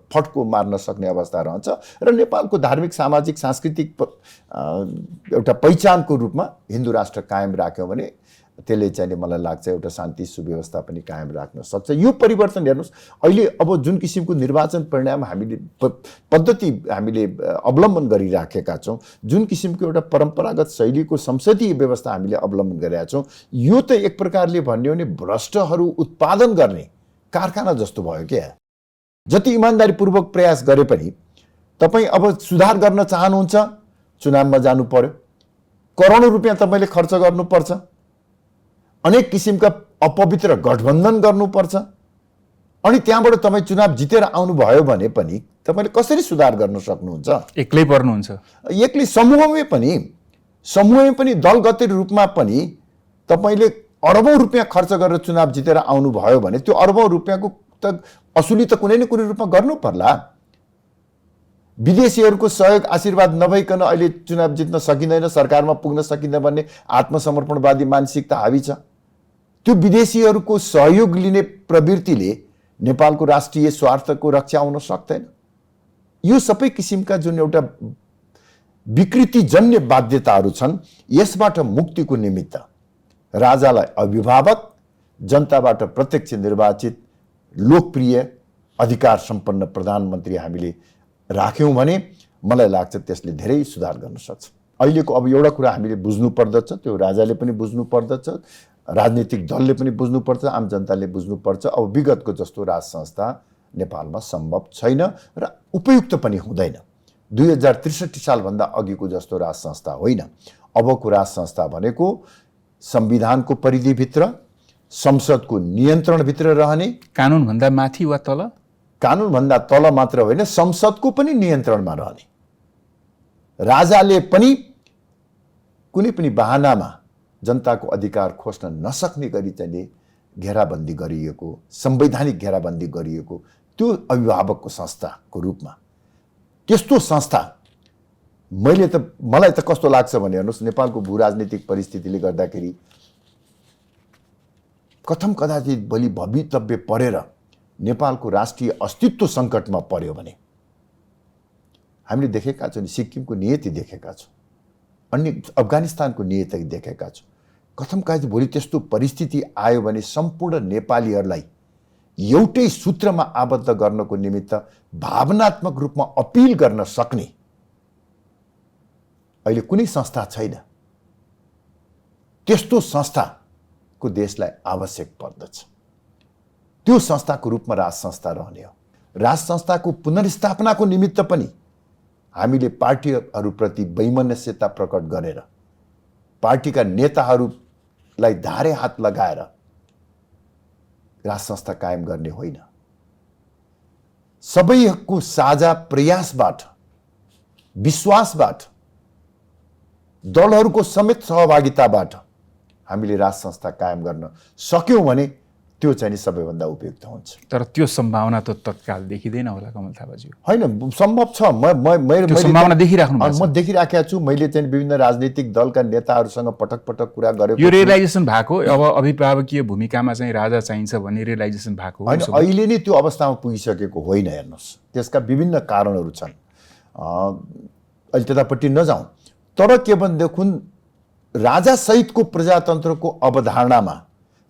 फड्को मार्न सक्ने अवस्था रहन्छ र नेपालको धार्मिक, सामाजिक, सांस्कृतिक एउटा पहिचानको रूपमा हिन्दू राष्ट्र कायम राख्यौँ भने त्यसले चाहिँ नि मलाई लाग्छ एउटा शान्ति सुव्यवस्था पनि कायम राख्न सक्छ। यो परिवर्तन हेर्नुहोस्, अहिले अब जुन किसिमको निर्वाचन परिणाम हामीले पद्धति हामीले अवलम्बन गरिराखेका छौँ, जुन किसिमको एउटा परम्परागत शैलीको संसदीय व्यवस्था हामीले अवलम्बन गरेका छौँ, यो त एक प्रकारले भन्ने हो भने भ्रष्टहरू उत्पादन गर्ने कारखाना जस्तो भयो क्या। जति इमान्दारीपूर्वक प्रयास गरे पनि तपाईँ अब सुधार गर्न चाहनुहुन्छ, चुनावमा जानु पर्यो, करोडौँ रुपियाँ तपाईँले खर्च गर्नुपर्छ, अनेक किसिमका अपवित्र गठबन्धन गर्नुपर्छ, अनि त्यहाँबाट तपाईँ चुनाव जितेर आउनुभयो भने पनि तपाईँले कसरी सुधार गर्न सक्नुहुन्छ? एक्लै पर्नुहुन्छ। एक्लै समूहमै पनि दलगत रूपमा पनि तपाईँले अरबौँ रुपियाँ खर्च गरेर चुनाव जितेर आउनुभयो भने त्यो अरबौँ रुपियाँको त असुली त कुनै न कुनै रूपमा गर्नु पर्ला। विदेशीहरूको सहयोग आशीर्वाद नभइकन अहिले चुनाव जित्न सकिँदैन, सरकारमा पुग्न सकिँदैन भन्ने आत्मसमर्पणवादी मानसिकता हावी छ। त्यो विदेशीहरूको सहयोग लिने प्रवृत्तिले नेपालको राष्ट्रिय स्वार्थको रक्षा हुन सक्दैन। यो सबै किसिमका जुन एउटा विकृतिजन्य बाध्यताहरू छन्, यसबाट मुक्तिको निमित्त राजालाई अभिभावक, जनताबाट प्रत्यक्ष निर्वाचित लोकप्रिय अधिकार सम्पन्न प्रधानमन्त्री हामीले राख्यौँ भने मलाई लाग्छ त्यसले धेरै सुधार गर्न सक्छ। अहिलेको अब एउटा कुरा हामीले बुझ्नुपर्दछ, त्यो राजाले पनि बुझ्नुपर्दछ, राजनीतिक दलले पनि बुझ्नुपर्छ, आम जनताले बुझ्नुपर्छ। अब विगतको जस्तो राज संस्था नेपालमा सम्भव छैन र उपयुक्त पनि हुँदैन। 2063 सालभन्दा अघिको जस्तो राज संस्था होइन। अबको राज संस्था भनेको संविधानको परिधिभित्र, संसदको नियन्त्रणभित्र रहने, कानुनभन्दा माथि वा तल, कानुनभन्दा तल मात्र होइन, संसदको पनि नियन्त्रणमा रहने। राजाले पनि कुनै पनि बहानामा जनताको अधिकार खोज्न नसक्ने गरी चाहिँ घेराबन्दी गरिएको, संवैधानिक घेराबन्दी गरिएको त्यो अभिभावकको संस्थाको रूपमा त्यस्तो संस्था मलाई त कस्तो लाग्छ भने हेर्नुहोस्, नेपालको भू राजनीतिक परिस्थितिले गर्दाखेरि कथम कदाचित भोलि भवितव्य परेर नेपालको राष्ट्रिय अस्तित्व सङ्कटमा पर्यो भने हामीले देखेका छौँ, सिक्किमको नियति देखेका छौँ, अन्य अफगानिस्तानको नियति देखेका छौँ। कथम कदाचित भोलि त्यस्तो परिस्थिति आयो भने सम्पूर्ण नेपालीहरूलाई एउटै सूत्रमा आबद्ध गर्नको निमित्त भावनात्मक रूपमा अपिल गर्न सक्ने अहिले कुनै संस्था छैन। त्यस्तो संस्थाको देशलाई आवश्यक पर्दछ। त्यो संस्थाको रूपमा राज संस्था रहने हो। राज संस्थाको पुनर्स्थापनाको निमित्त पनि हामीले पार्टीहरूप्रति वैमनस्यता प्रकट गरेर, पार्टीका नेताहरूलाई धारे हात लगाएर राज संस्था कायम गर्ने होइन। सबैको साझा प्रयासबाट, विश्वासबाट, दलहरूको समेत सहभागिताबाट हामीले राज संस्था कायम गर्न सक्यौँ भने त्यो चाहिँ सबैभन्दा उपयुक्त हुन्छ। तर त्यो सम्भावना त तत्काल देखिँदैन होला कमल थापाज्यू। होइन, सम्भव छ। त्यो सम्भावना देखिराख्नु भएको छ। म देखिराखेको छु। मैले चाहिँ विभिन्न राजनीतिक दलका नेताहरूसँग पटक पटक कुरा गरेको। यो रियलाइजेसन भएको, अब अभिभावकीय भूमिकामा चाहिँ राजा चाहिन्छ भन्ने रियलाइजेसन भएको होइन, अहिले नै त्यो अवस्थामा पुगिसकेको होइन। हेर्नुहोस्, त्यसका विभिन्न कारणहरू छन्, अहिले त्यतापट्टि नजाउँ। तर के भनेदेखि राजा सहितको प्रजातन्त्रको अवधारणामा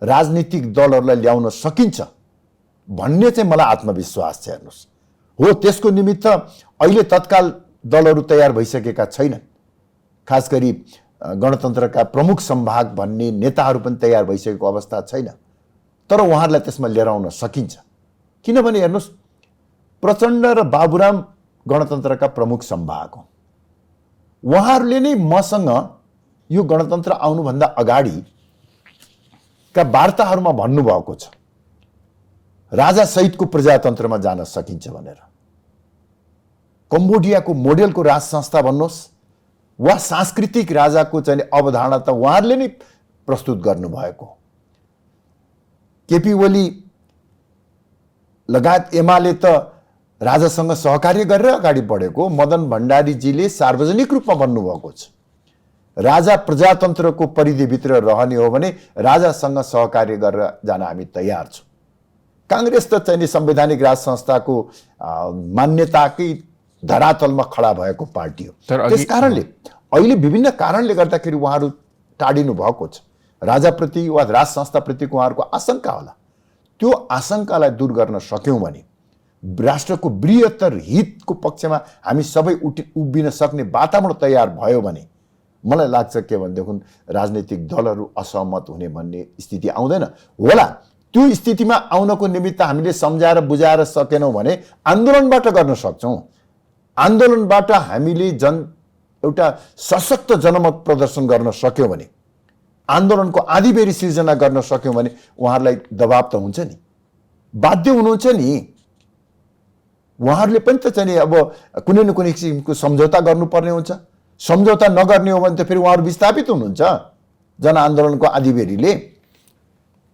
राजनीतिक दलहरूलाई ल्याउन सकिन्छ भन्ने चाहिँ मलाई आत्मविश्वास छ। हेर्नुहोस्, हो त्यसको निमित्त अहिले तत्काल दलहरू तयार भइसकेका छैनन्, खास गरी गणतन्त्रका प्रमुख संभाग भन्ने नेताहरू पनि तयार भइसकेको अवस्था छैन, तर उहाँहरूलाई त्यसमा लिएर आउन सकिन्छ। किनभने हेर्नुहोस्, प्रचण्ड र बाबुराम गणतन्त्रका प्रमुख संभाग हो। उहाँहरूले नै मसँग यो गणतन्त्र आउनुभन्दा अगाडिका वार्ताहरूमा भन्नुभएको छ राजा सहितको प्रजातन्त्रमा जान सकिन्छ भनेर। कम्बोडियाको मोडेलको राज संस्था भन्नुहोस् वा सांस्कृतिक राजाको चाहिँ अवधारणा त उहाँहरूले नै प्रस्तुत गर्नुभएको। केपी ओली लगायत एमाले त राजासँग सहकार्य गरेर अगाडि बढेको। मदन भण्डारीजीले सार्वजनिक रूपमा भन्नुभएको छ राजा प्रजातन्त्रको परिधिभित्र रहने हो भने राजासँग सहकार्य गरेर जान हामी तयार छौँ। काङ्ग्रेस त चाहिँ संवैधानिक राज संस्थाको मान्यताकै धरातलमा खडा भएको पार्टी हो। त्यस कारणले अहिले विभिन्न कारणले गर्दाखेरि उहाँहरू टाढिनु भएको छ। राजाप्रति वा राज संस्थाप्रतिको उहाँहरूको आशंका होला। त्यो आशंकालाई दूर गर्न सक्यौँ भने, राष्ट्रको बृहत्तर हितको पक्षमा हामी सबै उभिन सक्ने वातावरण तयार भयो भने मलाई लाग्छ के भनेदेखि राजनीतिक दलहरू असहमत हुने भन्ने स्थिति आउँदैन होला। त्यो स्थितिमा आउनको निमित्त हामीले सम्झाएर बुझाएर सकेनौँ भने आन्दोलनबाट गर्न सक्छौँ। आन्दोलनबाट हामीले एउटा सशक्त जनमत प्रदर्शन गर्न सक्यौँ भने, आन्दोलनको आँधीबेरी सिर्जना गर्न सक्यौँ भने उहाँहरूलाई दबाब त हुन्छ नि, बाध्य हुनुहुन्छ नि। उहाँहरूले पनि त चाहिँ अब कुनै न कुनै किसिमको सम्झौता गर्नुपर्ने हुन्छ। सम्झौता नगर्ने हो भने त फेरि उहाँहरू विस्थापित हुनुहुन्छ जनआन्दोलनको आँधीबेरीले।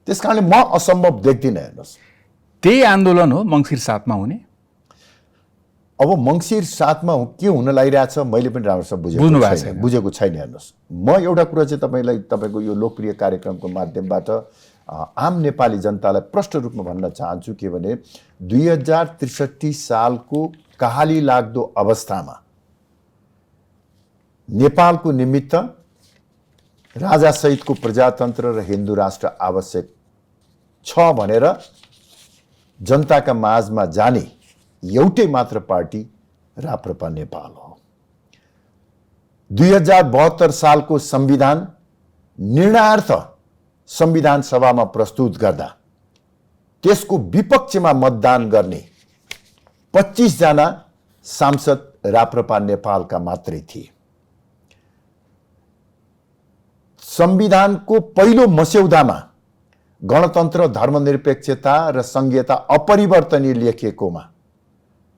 त्यस कारणले म असम्भव देख्दिनँ। हेर्नुहोस्, त्यही आन्दोलन हो मङ्सिर 7 मा हुने। अब मङ्सिर 7 मा के हुन लागिरहेछ मैले पनि राम्रोसँग बुझेको छैन। हेर्नुहोस्, म एउटा कुरा चाहिँ तपाईँको यो लोकप्रिय कार्यक्रमको माध्यमबाट आम नेपाली जनतालाई प्रष्ट रूपमा भन्न चाहन्छु के भने 2063 सालको कहाली लाग्दो अवस्थामा नेपालको निमित्त राजासहितको प्रजातन्त्र र हिन्दू राष्ट्र आवश्यक छ भनेर जनताका माझमा जाने एउटै मात्र पार्टी राप्रपा नेपाल हो। 2072 सालको संविधान निर्णयार्थ संविधान सभामा प्रस्तुत गर्दा त्यसको विपक्षमा मतदान गर्ने 25 जना सांसद राप्रपा नेपालका मात्रै थिए। संविधानको पहिलो मस्यौदामा गणतन्त्र, धर्मनिरपेक्षता र संघीयता अपरिवर्तनीय लेखिएकोमा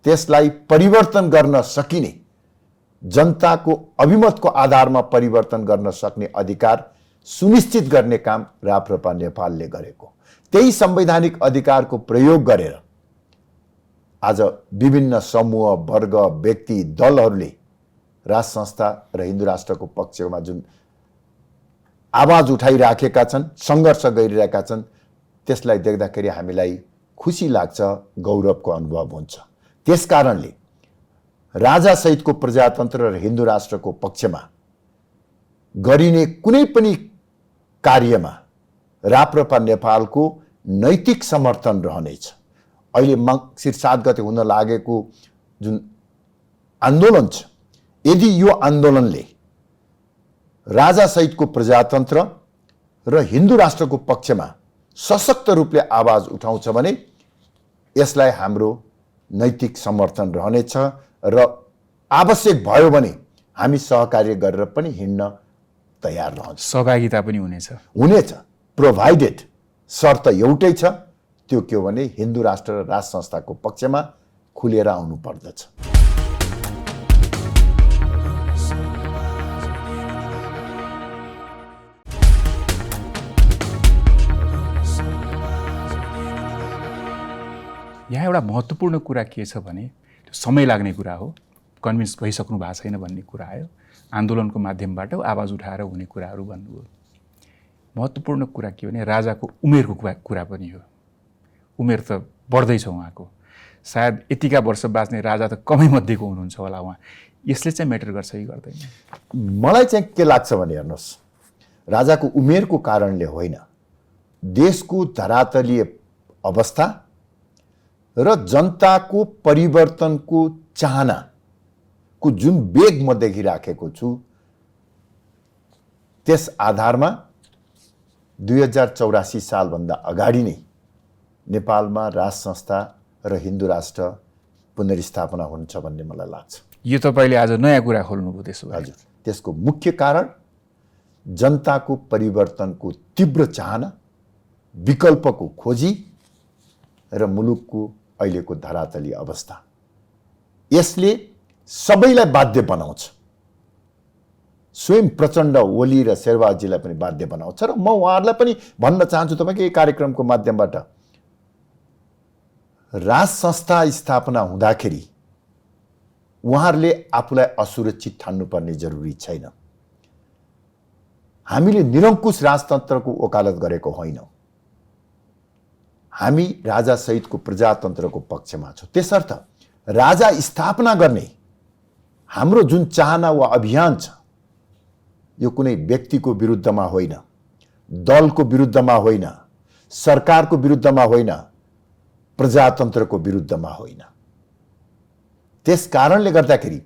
त्यसलाई परिवर्तन गर्न सकिने, जनताको अभिमतको आधारमा परिवर्तन गर्न सक्ने अधिकार सुनिश्चित गर्ने काम राप्रपा नेपालले गरेको। त्यही संवैधानिक अधिकारको प्रयोग गरेर आज विभिन्न समूह, वर्ग, व्यक्ति, दलहरूले राज संस्था र हिन्दू राष्ट्रको पक्षमा जुन आवाज उठाइराखेका छन्, सङ्घर्ष गरिरहेका छन्, त्यसलाई देख्दाखेरि हामीलाई खुसी लाग्छ, गौरवको अनुभव हुन्छ। त्यस कारणले राजासहितको प्रजातन्त्र र हिन्दू राष्ट्रको पक्षमा गरिने कुनै पनि कार्यमा राप्रपा नेपालको नैतिक समर्थन रहनेछ। अहिले मङ्सिर 7 गते हुन लागेको जुन आन्दोलन छ, यदि यो आन्दोलनले राजासहितको प्रजातन्त्र र हिन्दू राष्ट्रको पक्षमा सशक्त रूपले आवाज उठाउँछ भने यसलाई हाम्रो नैतिक समर्थन रहनेछ र आवश्यक भयो भने हामी सहकार्य गरेर पनि हिँड्न तयार रहन्छ। सहभागिता पनि हुनेछ प्रोभाइडेड। शर्त एउटै छ, त्यो के हो भने हिन्दू राष्ट्र र राज संस्थाको पक्षमा खुलेर आउनु पर्दछ। यहाँ एउटा महत्त्वपूर्ण कुरा के छ भने त्यो समय लाग्ने कुरा हो। कन्भिन्स भइसक्नु भएको छैन भन्ने कुरा आयो। आन्दोलनको माध्यमबाट आवाज उठाएर हुने कुराहरू भन्नुभयो। महत्त्वपूर्ण कुरा के भने राजाको उमेरको कुरा पनि हो। उमेर त बढ्दैछ उहाँको। सायद यतिका वर्ष बाँच्ने राजा त कमै मध्येको हुनुहुन्छ होला उहाँ। यसले चाहिँ म्याटर गर्छ कि गर्दैन? मलाई चाहिँ के लाग्छ भने हेर्नुहोस्, राजाको उमेरको कारणले होइन, देशको धरातलीय अवस्था र जनताको परिवर्तनको चाहनाको जुन वेग म देखिराखेको छु, त्यस आधारमा 2084 सालभन्दा अगाडि नै नेपालमा राज संस्था र हिन्दू राष्ट्र पुनर्स्थापना हुन्छ भन्ने मलाई लाग्छ। यो तपाईले आज नयाँ कुरा खोल्नुभयो त्यसो भए। हजुर, त्यसको मुख्य कारण जनताको परिवर्तनको तीव्र चाहना, विकल्पको खोजी र मुलुकको अहिलेको धरातली अवस्था। यसले सबैलाई बाध्य बनाउँछ। स्वयं प्रचण्ड, ओली र शेरबहादुरजीलाई पनि बाध्य बनाउँछ। र म उहाँहरूलाई पनि भन्न चाहन्छु तपाईँको यही कार्यक्रमको माध्यमबाट, राज संस्था स्थापना हुँदाखेरि उहाँहरूले आफूलाई असुरक्षित ठान्नुपर्ने जरुरी छैन। हामीले निरङ्कुश राजतन्त्रको वकालत गरेको होइनौँ। हामी राजा सहितको प्रजातन्त्रको पक्षमा छौँ। त्यसर्थ राजा स्थापना गर्ने हाम्रो जुन चाहना वा अभियान छ, यो कुनै व्यक्तिको विरुद्धमा होइन, दलको विरुद्धमा होइन, सरकारको विरुद्धमा होइन, प्रजातन्त्रको विरुद्धमा होइन। त्यस कारणले गर्दाखेरि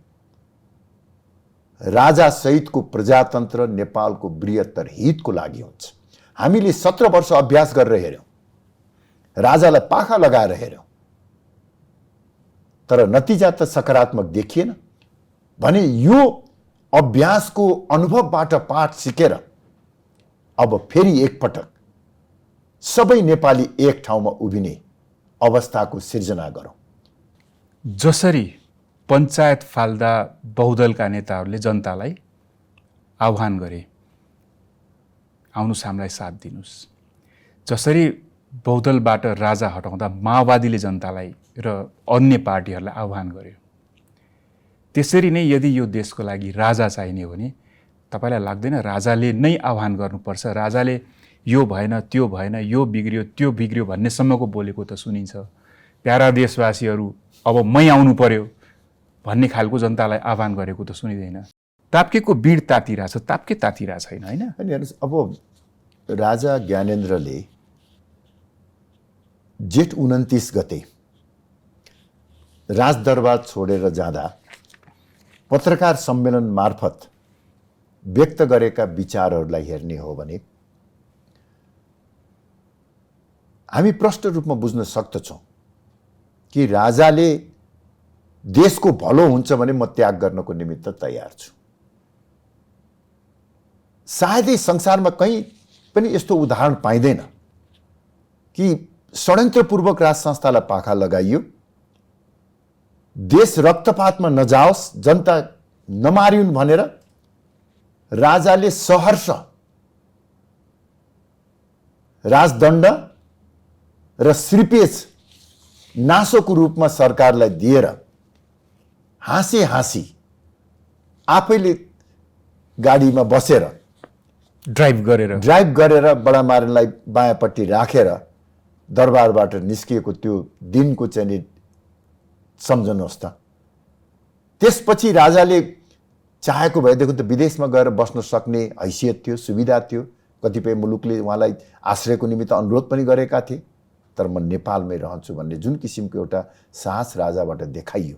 राजा सहितको प्रजातन्त्र नेपालको बृहत्तर हितको लागि हुन्छ। हामीले 17 वर्ष अभ्यास गरेर हेर्यौँ, राजालाई पाखा लगाएर हेर्यौँ, तर नतिजा त सकारात्मक देखिएन। भने यो अभ्यासको अनुभवबाट पाठ सिकेर अब फेरि एकपटक सबै नेपाली एक ठाउँमा उभिने अवस्थाको सिर्जना गरौँ। जसरी पञ्चायत फाल्दा बहुदलका नेताहरूले जनतालाई आह्वान गरे, आउनुस् हामीलाई साथ दिनुस्, जसरी बहुदलबाट राजा हटाउँदा माओवादीले जनतालाई र अन्य पार्टीहरूलाई आह्वान गर्यो, त्यसरी नै यदि यो देशको लागि राजा चाहिने हो भने तपाईलाई लाग्दैन राजाले नै आह्वान गर्नुपर्छ? राजाले यो भएन, त्यो भएन, यो बिग्रियो, त्यो बिग्रियो भन्नेसम्मको बोलेको त सुनिन्छ। प्यारा देशवासीहरू अब मै आउनु पर्यो भन्ने खालको जनतालाई आह्वान गरेको त सुनिँदैन। ताप्केको बिड तातिरहेछ, तातिरहेछ छैन, होइन? अनि हेर्नुहोस्, अब राजा ज्ञानेन्द्रले जेठ 29 गते राजदरबार छोडेर जाँदा पत्रकार सम्मेलन मार्फत व्यक्त गरेका विचारहरूलाई हेर्ने हो भने हामी प्रष्ट रूपमा बुझ्न सक्दछौँ कि राजाले देशको भलो हुन्छ भने म त्याग गर्नको निमित्त तयार छु। सायदै संसारमा कहीँ पनि यस्तो उदाहरण पाइँदैन कि षड्यन्त्रपूर्वक राज संस्थालाई पाखा लगाइयो, देश रक्तपातमा नजाओस्, जनता नमारिउन् भनेर राजाले सहर्ष राजदण्ड र श्रीपेच नासोको रूपमा सरकारलाई दिएर हाँसी आफैले गाडीमा बसेर ड्राइभ गरेर बडामारनलाई बायाँपट्टि राखेर दरबारबाट निस्किएको त्यो दिनको चाहिँ नि सम्झनुहोस् त। त्यसपछि राजाले चाहेको भएदेखि त विदेशमा गएर बस्न सक्ने हैसियत थियो, सुविधा थियो। कतिपय मुलुकले उहाँलाई आश्रयको निमित्त अनुरोध पनि गरेका थिए, तर म नेपालमै रहन्छु भन्ने जुन किसिमको एउटा साहस राजाबाट देखाइयो,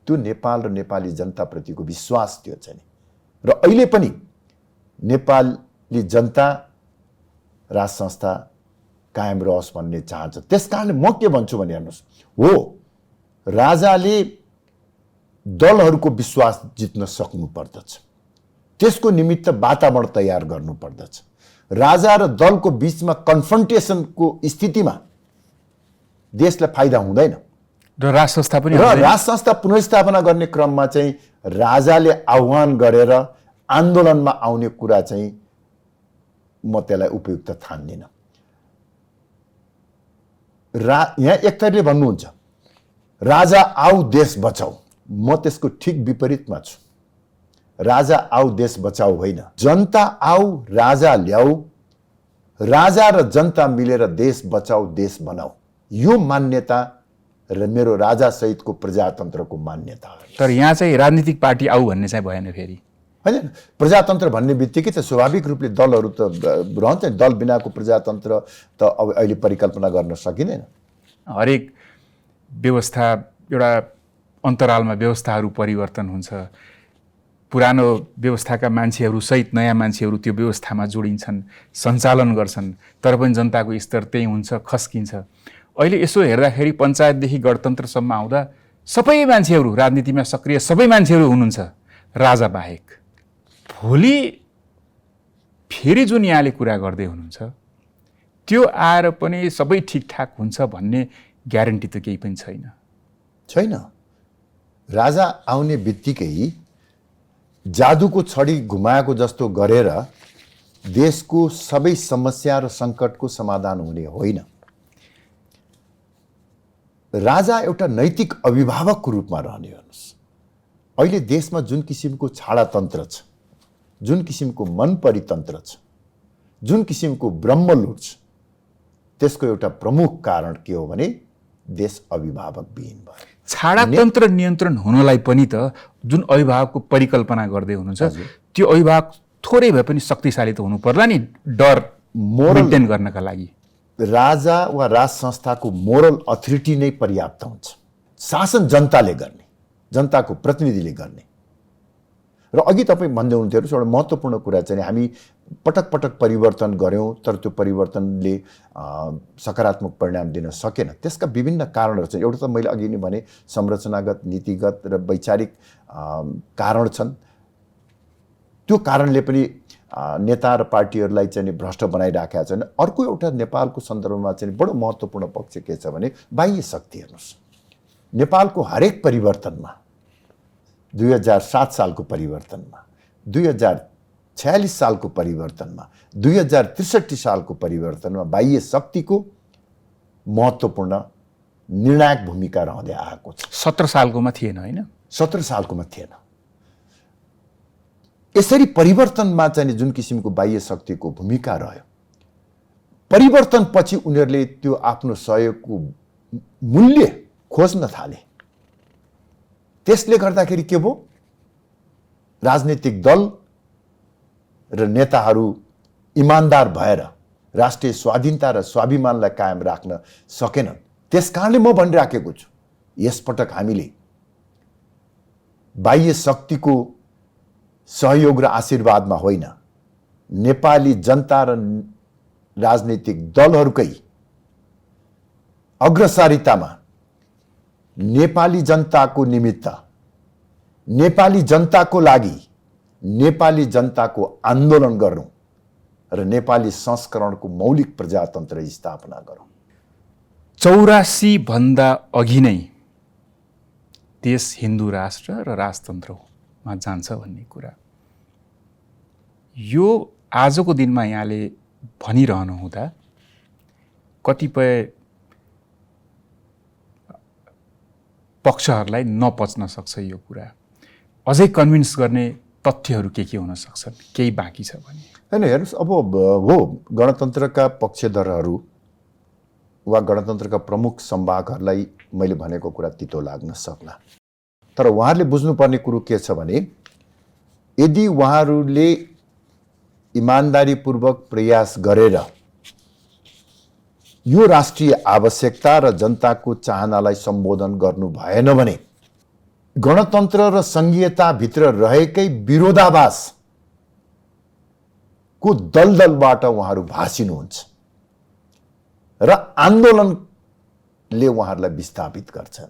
त्यो नेपाल र नेपाली जनताप्रतिको विश्वास थियो चाहिँ। र अहिले पनि नेपाली जनता राज संस्था कायम रहोस् भन्ने चाहन्छ। त्यस कारणले म के भन्छु भने हेर्नुहोस्, हो राजाले दलहरूको विश्वास जित्न सक्नु पर्दछ, त्यसको निमित्त वातावरण तयार गर्नु पर्दछ। राजा र दलको बीचमा कन्फ्रन्टेसनको स्थितिमा देशलाई फाइदा हुँदैन र राज संस्था पनि राज संस्था पुनर्स्थापना गर्ने क्रममा चाहिँ राजाले आह्वान गरेर आन्दोलनमा आउने कुरा चाहिँ म त्यसलाई उपयुक्त ठान्दिनँ। यहाँ एक थरीले भन्नुहुन्छ राजा आऊ देश बचाऊ, म त्यसको ठिक विपरीतमा छु। राजा आऊ देश बचाऊ होइन, जनता आऊ राजा ल्याऊ, राजा र जनता मिलेर देश बचाऊ, देश बनाऊ। यो मान्यता र मेरो राजा सहितको प्रजातन्त्रको मान्यता हो। तर यहाँ चाहिँ राजनीतिक पार्टी आऊ भन्ने चाहिँ भएन। फेरि होइन प्रजातन्त्र भन्ने बित्तिकै त स्वाभाविक रूपले दलहरू त रहन्छ नि। दल बिनाको प्रजातन्त्र त अब अहिले परिकल्पना गर्न सकिँदैन। हरेक व्यवस्था एउटा अन्तरालमा व्यवस्थाहरू परिवर्तन हुन्छ। पुरानो व्यवस्थाका मान्छेहरू सहित नयाँ मान्छेहरू त्यो व्यवस्थामा जोडिन्छन्, सञ्चालन गर्छन्, तर पनि जनताको स्तर त्यही हुन्छ, खस्किन्छ। अहिले यसो हेर्दाखेरि पञ्चायतदेखि गणतन्त्रसम्म आउँदा सबै मान्छेहरू राजनीतिमा सक्रिय सबै मान्छेहरू हुनुहुन्छ राजा बाहेक। भोलि फेरि जुन यहाँले कुरा गर्दै हुनुहुन्छ त्यो आएर पनि सबै ठिकठाक हुन्छ भन्ने ग्यारेन्टी त केही पनि छैन। राजा आउने बित्तिकै जादुको छडी घुमाएको जस्तो गरेर देशको सबै समस्या र सङ्कटको समाधान हुने होइन। राजा एउटा नैतिक अभिभावकको रूपमा रहने। हेर्नुहोस्, अहिले देशमा जुन किसिमको छाडातन्त्र छ, जुन किसिमको मन परितन्त्र छ, जुन किसिमको ब्रह्मलुट छ, त्यसको एउटा प्रमुख कारण के हो भने देश अभिभावकविहीन भयो। छाडातन्त्र नियन्त्रण हुनलाई पनि त जुन अभिभावकको परिकल्पना गर्दै हुनुहुन्छ त्यो अभिभावक थोरै भए पनि शक्तिशाली त हुनु पर्ला नि, डर मेन्टेन गर्नका लागि। राजा वा राज संस्थाको मोरल अथोरिटी नै पर्याप्त हुन्छ। शासन जनताले गर्ने, जनताको प्रतिनिधिले गर्ने। र अघि तपाईँ भन्दै हुनुहुन्थ्यो एउटा महत्त्वपूर्ण कुरा चाहिँ हामी पटक पटक परिवर्तन गऱ्यौँ तर त्यो परिवर्तनले सकारात्मक परिणाम दिन सकेन। त्यसका विभिन्न कारणहरू छन्। एउटा त मैले अघि नै भने संरचनागत, नीतिगत र वैचारिक कारण छन्। त्यो कारणले पनि नेता र पार्टीहरूलाई चाहिँ भ्रष्ट बनाइराखेका छन्। अर्को एउटा नेपालको सन्दर्भमा चाहिँ बडो महत्त्वपूर्ण पक्ष के छ भने बाह्य शक्ति। हेर्नुहोस्, नेपालको हरेक परिवर्तनमा 2007 सालको परिवर्तनमा, 2046 सालको परिवर्तनमा, 2063 सालको परिवर्तनमा बाह्य शक्तिको महत्त्वपूर्ण निर्णायक भूमिका रहँदै आएको छ। 17 सालकोमा थिएन होइन? 17 सालकोमा थिएन। यसरी परिवर्तनमा चाहिँ जुन किसिमको बाह्य शक्तिको भूमिका रह्यो, परिवर्तनपछि उनीहरूले त्यो आफ्नो सहयोगको मूल्य खोज्न थाले। त्यसले गर्दाखेरि के भयो, राजनीतिक दल र नेताहरू इमान्दार भएर राष्ट्रिय स्वाधीनता र स्वाभिमानलाई कायम राख्न सकेनन्। त्यसकारणले म भनिराखेको छु, यसपटक हामीले बाह्य शक्तिको सहयोग र आशीर्वादमा होइन, नेपाली जनता र राजनीतिक दलहरूकै अग्रसारितामा नेपाली जनताको निमित्त, नेपाली जनताको लागि, नेपाली जनताको आन्दोलन गरौँ र नेपाली संस्करणको मौलिक प्रजातन्त्र स्थापना गरौँ। 84 भन्दा अघि नै देश हिन्दू राष्ट्र र राजतन्त्रमा जान्छ भन्ने कुरा यो आजको दिनमा यहाँले भनिरहनु हुँदा कतिपय पक्षहरूलाई नपच्न सक्छ यो कुरा। अझै कन्भिन्स गर्ने तथ्यहरू के हुन सक्छन्? केही बाँकी छ भने? होइन, हेर्नुहोस्, अब हो गणतन्त्रका पक्षधरहरू वा गणतन्त्रका प्रमुख संवाहकहरूलाई मैले भनेको कुरा तितो लाग्न सक्ला, तर उहाँहरूले बुझ्नुपर्ने कुरो के छ भने यदि उहाँहरूले इमान्दारीपूर्वक प्रयास गरेर यो राष्ट्रिय आवश्यकता र जनताको चाहनालाई सम्बोधन गर्नु भएन भने गणतन्त्र र संघीयताभित्र रहेकै विरोधाभास को दलदलबाट उहाँहरू भासिनुहुन्छ र आन्दोलनले उहाँहरूलाई विस्थापित गर्छ।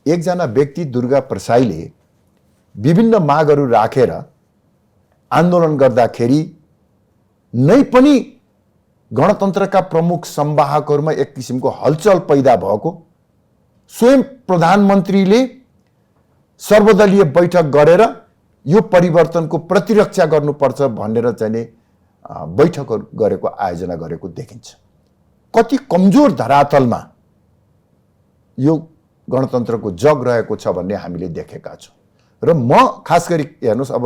एकजना व्यक्ति दुर्गा प्रसाईले विभिन्न मागहरू राखेर आन्दोलन गर्दाखेरि नै पनि गणतन्त्रका प्रमुख संवाहकहरूमा एक किसिमको हलचल पैदा भएको, स्वयं प्रधानमन्त्रीले सर्वदलीय बैठक गरेर यो परिवर्तनको प्रतिरक्षा गर्नुपर्छ भनेर चाहिँ बैठकहरू गरेको, आयोजना गरेको देखिन्छ। कति कमजोर धरातलमा यो गणतन्त्रको जग रहेको छ भन्ने हामीले देखेका छौँ। र म खास गरी हेर्नुहोस्, अब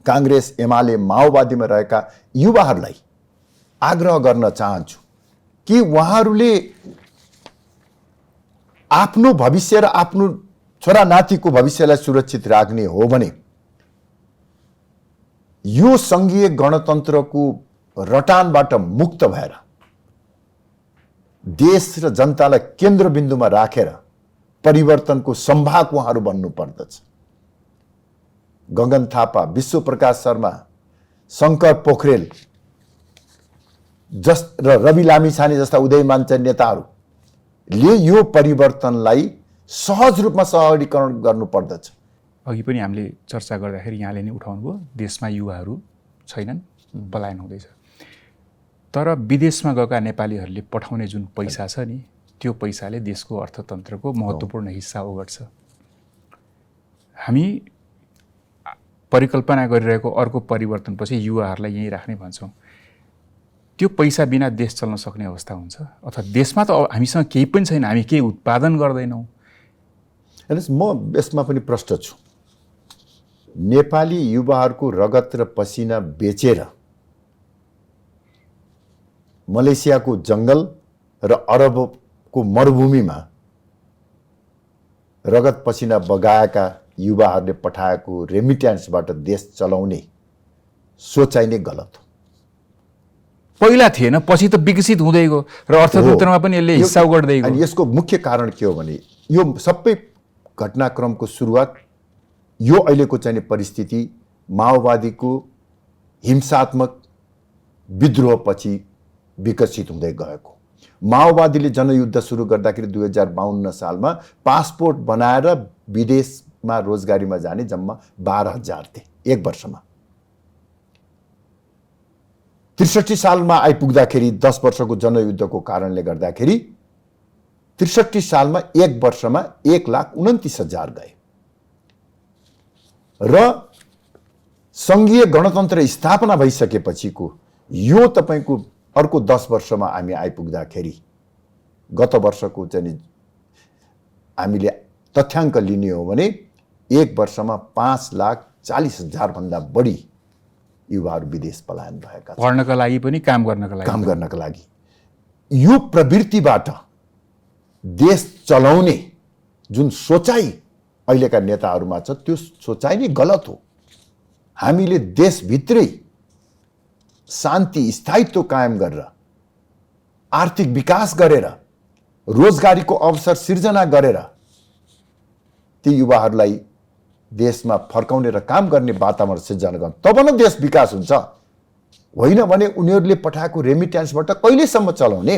काङ्ग्रेस, एमाले, माओवादीमा रहेका युवाहरूलाई आग्रह गर्न चाहन्छु कि उहाँहरूले आफ्नो भविष्य र आफ्नो छोरा नातिको भविष्यलाई सुरक्षित राख्ने हो भने यो सङ्घीय गणतन्त्रको रटानबाट मुक्त भएर देश र जनतालाई केन्द्रबिन्दुमा राखेर परिवर्तनको सम्भाग उहाँहरू बन्नु पर्दछ। गगन थापा, विश्वप्रकाश शर्मा, शङ्कर पोखरेल र रवि लामिछाने जस्ता उदयमान चाहिँ नेताहरूले यो परिवर्तनलाई सहज रूपमा सहरीकरण गर्नु पर्दछ। अघि पनि हामीले चर्चा गर्दाखेरि यहाँले नै उठाउनुभयो, देशमा युवाहरू छैनन्, पलायन हुँदैछ। तर विदेशमा गएका नेपालीहरूले पठाउने जुन पैसा छ नि, त्यो पैसाले देशको अर्थतन्त्रको महत्त्वपूर्ण हिस्सा ओगट्छ। हामी परिकल्पना गरिरहेको अर्को परिवर्तनपछि युवाहरूलाई यहीँ राख्ने भन्छौँ। त्यो पैसा बिना देश चल्न सक्ने अवस्था हुन्छ, अथवा देशमा त हामीसँग केही पनि छैन, हामी केही उत्पादन गर्दैनौँ। हेर्नुहोस्, म यसमा पनि प्रष्ट छु। नेपाली युवाहरूको रगत र पसिना बेचेर मलेसियाको जङ्गल र अरबको मरुभूमिमा रगत पसिना बगाएका युवाहरूले पठाएको रेमिट्यान्सबाट देश चलाउने सोचाइ नै गलत हो। पहिला थिएन, पछि त विकसित हुँदै गयो र अर्थतन्त्रमा पनि यसले हिस्सा गर्दै गयो। अनि यसको मुख्य कारण के हो भने यो सबै घटनाक्रमको सुरुवात यो अहिलेको चाहिँ परिस्थिति माओवादीको हिंसात्मक विद्रोहपछि विकसित हुँदै गएको। माओवादीले जनयुद्ध सुरु गर्दाखेरि 2052 सालमा पासपोर्ट बनाएर विदेशमा रोजगारीमा जाने जम्मा 12,000 थिए एक वर्षमा। 63 सालमा आइपुग्दाखेरि 10 वर्षको जनयुद्धको कारणले गर्दाखेरि 63 सालमा एक वर्षमा 1,29,000 गए र सङ्घीय गणतन्त्र स्थापना भइसकेपछिको यो तपाईँको अर्को 10 वर्षमा हामी आइपुग्दाखेरि गत वर्षको चाहिँ हामीले तथ्याङ्क लिने हो भने एक वर्षमा 5,40,000 भन्दा बढी युवाहरू विदेश पलायन भएका छन्। पढ्नका लागि पनि काम गर्नका लागि यो प्रवृत्तिबाट देश चलाउने जुन सोचाइ अहिलेका नेताहरूमा छ त्यो सोचाइ नै गलत हो। हामीले देशभित्रै शान्ति स्थायित्व कायम गरेर आर्थिक विकास गरेर रोजगारीको अवसर सिर्जना गरेर ती युवाहरूलाई देशमा फर्काउने र काम गर्ने वातावरण सिर्जना गर्नु, तब न देश विकास हुन्छ। होइन भने उनीहरूले पठाएको रेमिट्यान्सबाट कहिलेसम्म चलाउने?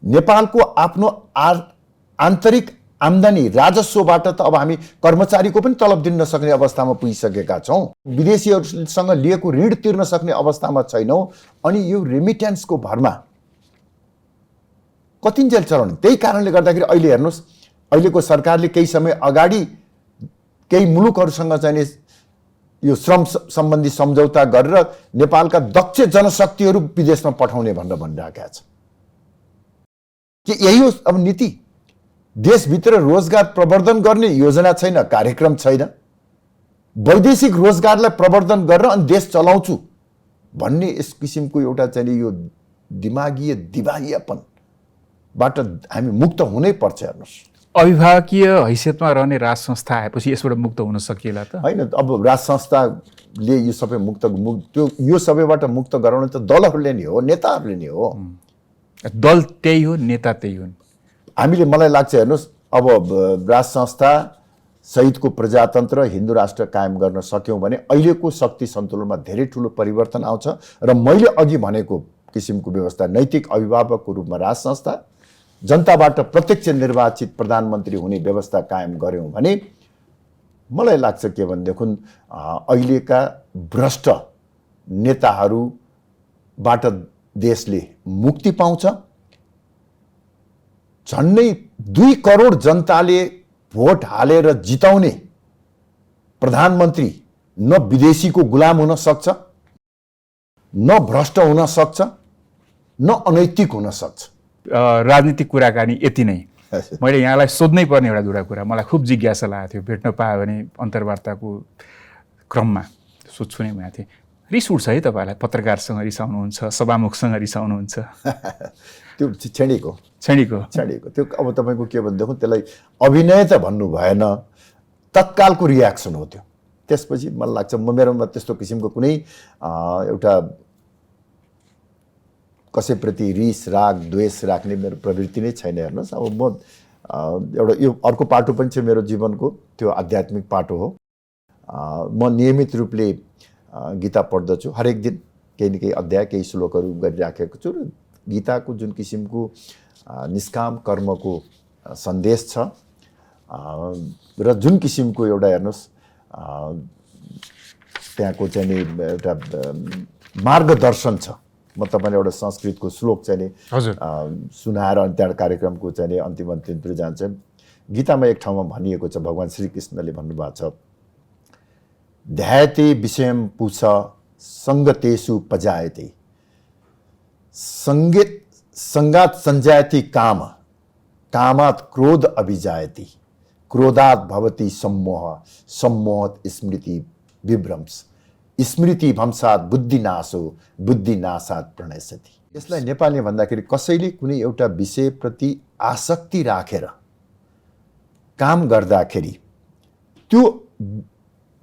नेपालको आफ्नो आन्तरिक आम्दानी राजस्वबाट त अब हामी कर्मचारीको पनि तलब दिन नसक्ने अवस्थामा पुगिसकेका छौँ। विदेशीहरूसँग लिएको ऋण तिर्न सक्ने अवस्थामा छैनौँ। अनि यो रेमिट्यान्सको भरमा कतिन्जेल चलाउने? त्यही कारणले गर्दाखेरि अहिले हेर्नुहोस्, अहिलेको सरकारले केही समय अगाडि केही मुलुकहरूसँग चाहिँ यो श्रम सम्बन्धी सम्झौता गरेर नेपालका दक्ष जनशक्तिहरू विदेशमा पठाउने भनेर भनिरहेका छ। के यही हो अब नीति? देशभित्र रोजगार प्रवर्धन गर्ने योजना छैन, कार्यक्रम छैन। वैदेशिक रोजगारलाई प्रवर्धन गरेर अनि देश चलाउँछु भन्ने यस किसिमको एउटा चाहिँ यो दिमागीय दिवालियापनबाट हामी मुक्त हुनै पर्छ। हेर्नुहोस्, अभिभावकीय हैसियतमा रहने राज संस्था आएपछि यसबाट मुक्त हुन सकिएला त? होइन, अब राज संस्थाले यो सबै त्यो यो सबैबाट मुक्त गराउने त दलहरूले नै हो, नेताहरूले नै हो। दल त्यही हो, नेता त्यही हुन्। हामीले, मलाई लाग्छ हेर्नुहोस्, अब राज संस्था सहितको प्रजातन्त्र हिन्दू राष्ट्र कायम गर्न सक्यौँ भने अहिलेको शक्ति सन्तुलनमा धेरै ठुलो परिवर्तन आउँछ। र मैले अघि भनेको किसिमको व्यवस्था, नैतिक अभिभावकको रूपमा राज संस्था, जनताबाट प्रत्यक्ष निर्वाचित प्रधानमन्त्री हुने व्यवस्था कायम गऱ्यौँ भने मलाई लाग्छ के भनेदेखि अहिलेका भ्रष्ट नेताहरूबाट देशले मुक्ति पाउँछ। झन्डै 2 करोड जनताले भोट हालेर जिताउने प्रधानमन्त्री न विदेशीको गुलाम हुन सक्छ, न भ्रष्ट हुन सक्छ, न अनैतिक हुन सक्छ। राजनीतिक कुराकानी यति नै। मैले यहाँलाई सोध्नै पर्ने एउटा दुईवटा कुरा मलाई खुब जिज्ञासा लागेको थियो, भेट्न पायो भने अन्तर्वार्ताको क्रममा सोध्छु नै भएको थिएँ। रिस उठ्छ है तपाईँलाई? पत्रकारसँग रिसाउनुहुन्छ, सभामुखसँग रिसाउनुहुन्छ? त्यो छेडीको त्यो अब तपाईँको के भनेदेखि त्यसलाई अभिनय त भन्नु भएन, तत्कालको रियाक्सन हो त्यो। त्यसपछि मलाई लाग्छ मेरोमा त्यस्तो किसिमको कुनै एउटा कसैप्रति रिस राग द्वेष राख्ने मेरो प्रवृत्ति नै छैन। हेर्नुहोस्, अब म एउटा यो अर्को पाटो पनि छ मेरो जीवनको, त्यो आध्यात्मिक पाटो हो। म नियमित रूपले गीता पढ्दछु, हरेक दिन केही न केही अध्याय केही श्लोकहरू गरिराखेको छु र गीताको जुन किसिमको निष्काम कर्मको सन्देश छ र जुन किसिमको एउटा हेर्नुहोस् त्यहाँको चाहिँ नि एउटा मार्गदर्शन छ। म तपाईँलाई एउटा संस्कृतको श्लोक चाहिँ नि सुनाएर अनि त्यहाँ कार्यक्रमको चाहिँ नि अन्तिमतिर जान्छ। गीतामा एक ठाउँमा भनिएको छ, भगवान् श्रीकृष्णले भन्नुभएको छ, ध्यायते विषयम पुछ सङ्गतेषु पजायते संगात संजायति काम कामात् क्रोध अभिजायति क्रोधात् भवति सम्मोह सम्मोहत् स्मृति विभ्रंश स्मृति भंसात् बुद्धिनाशो बुद्धिनाशात् प्रणश्यति। यसलाई नेपालीमा भन्दाखेरि कसैले कुनै एउटा विषयप्रति आसक्ति राखेर काम गर्दाखेरि त्यो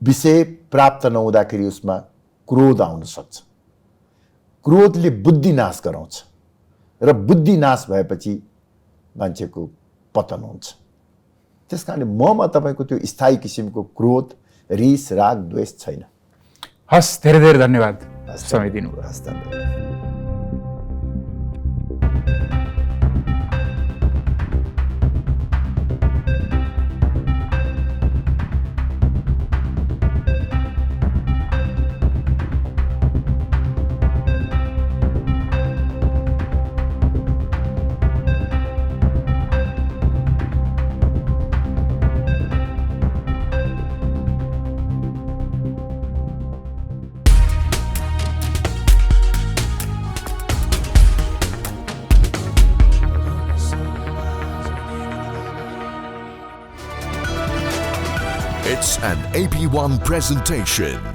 विषय प्राप्त नहुँदाखेरि उसमा क्रोध आउन सक्छ। क्रोधले बुद्धिनाश गराउँछ र बुद्धिनाश भएपछि मान्छेको पतन हुन्छ। त्यसकारणले ममा तपाईँको त्यो स्थायी किसिमको क्रोध रिस राग द्वेष छैन। हस्, धेरै धेरै धन्यवाद समय दिनुभयो। हस्, धन्यवाद। It's an AP1 presentation.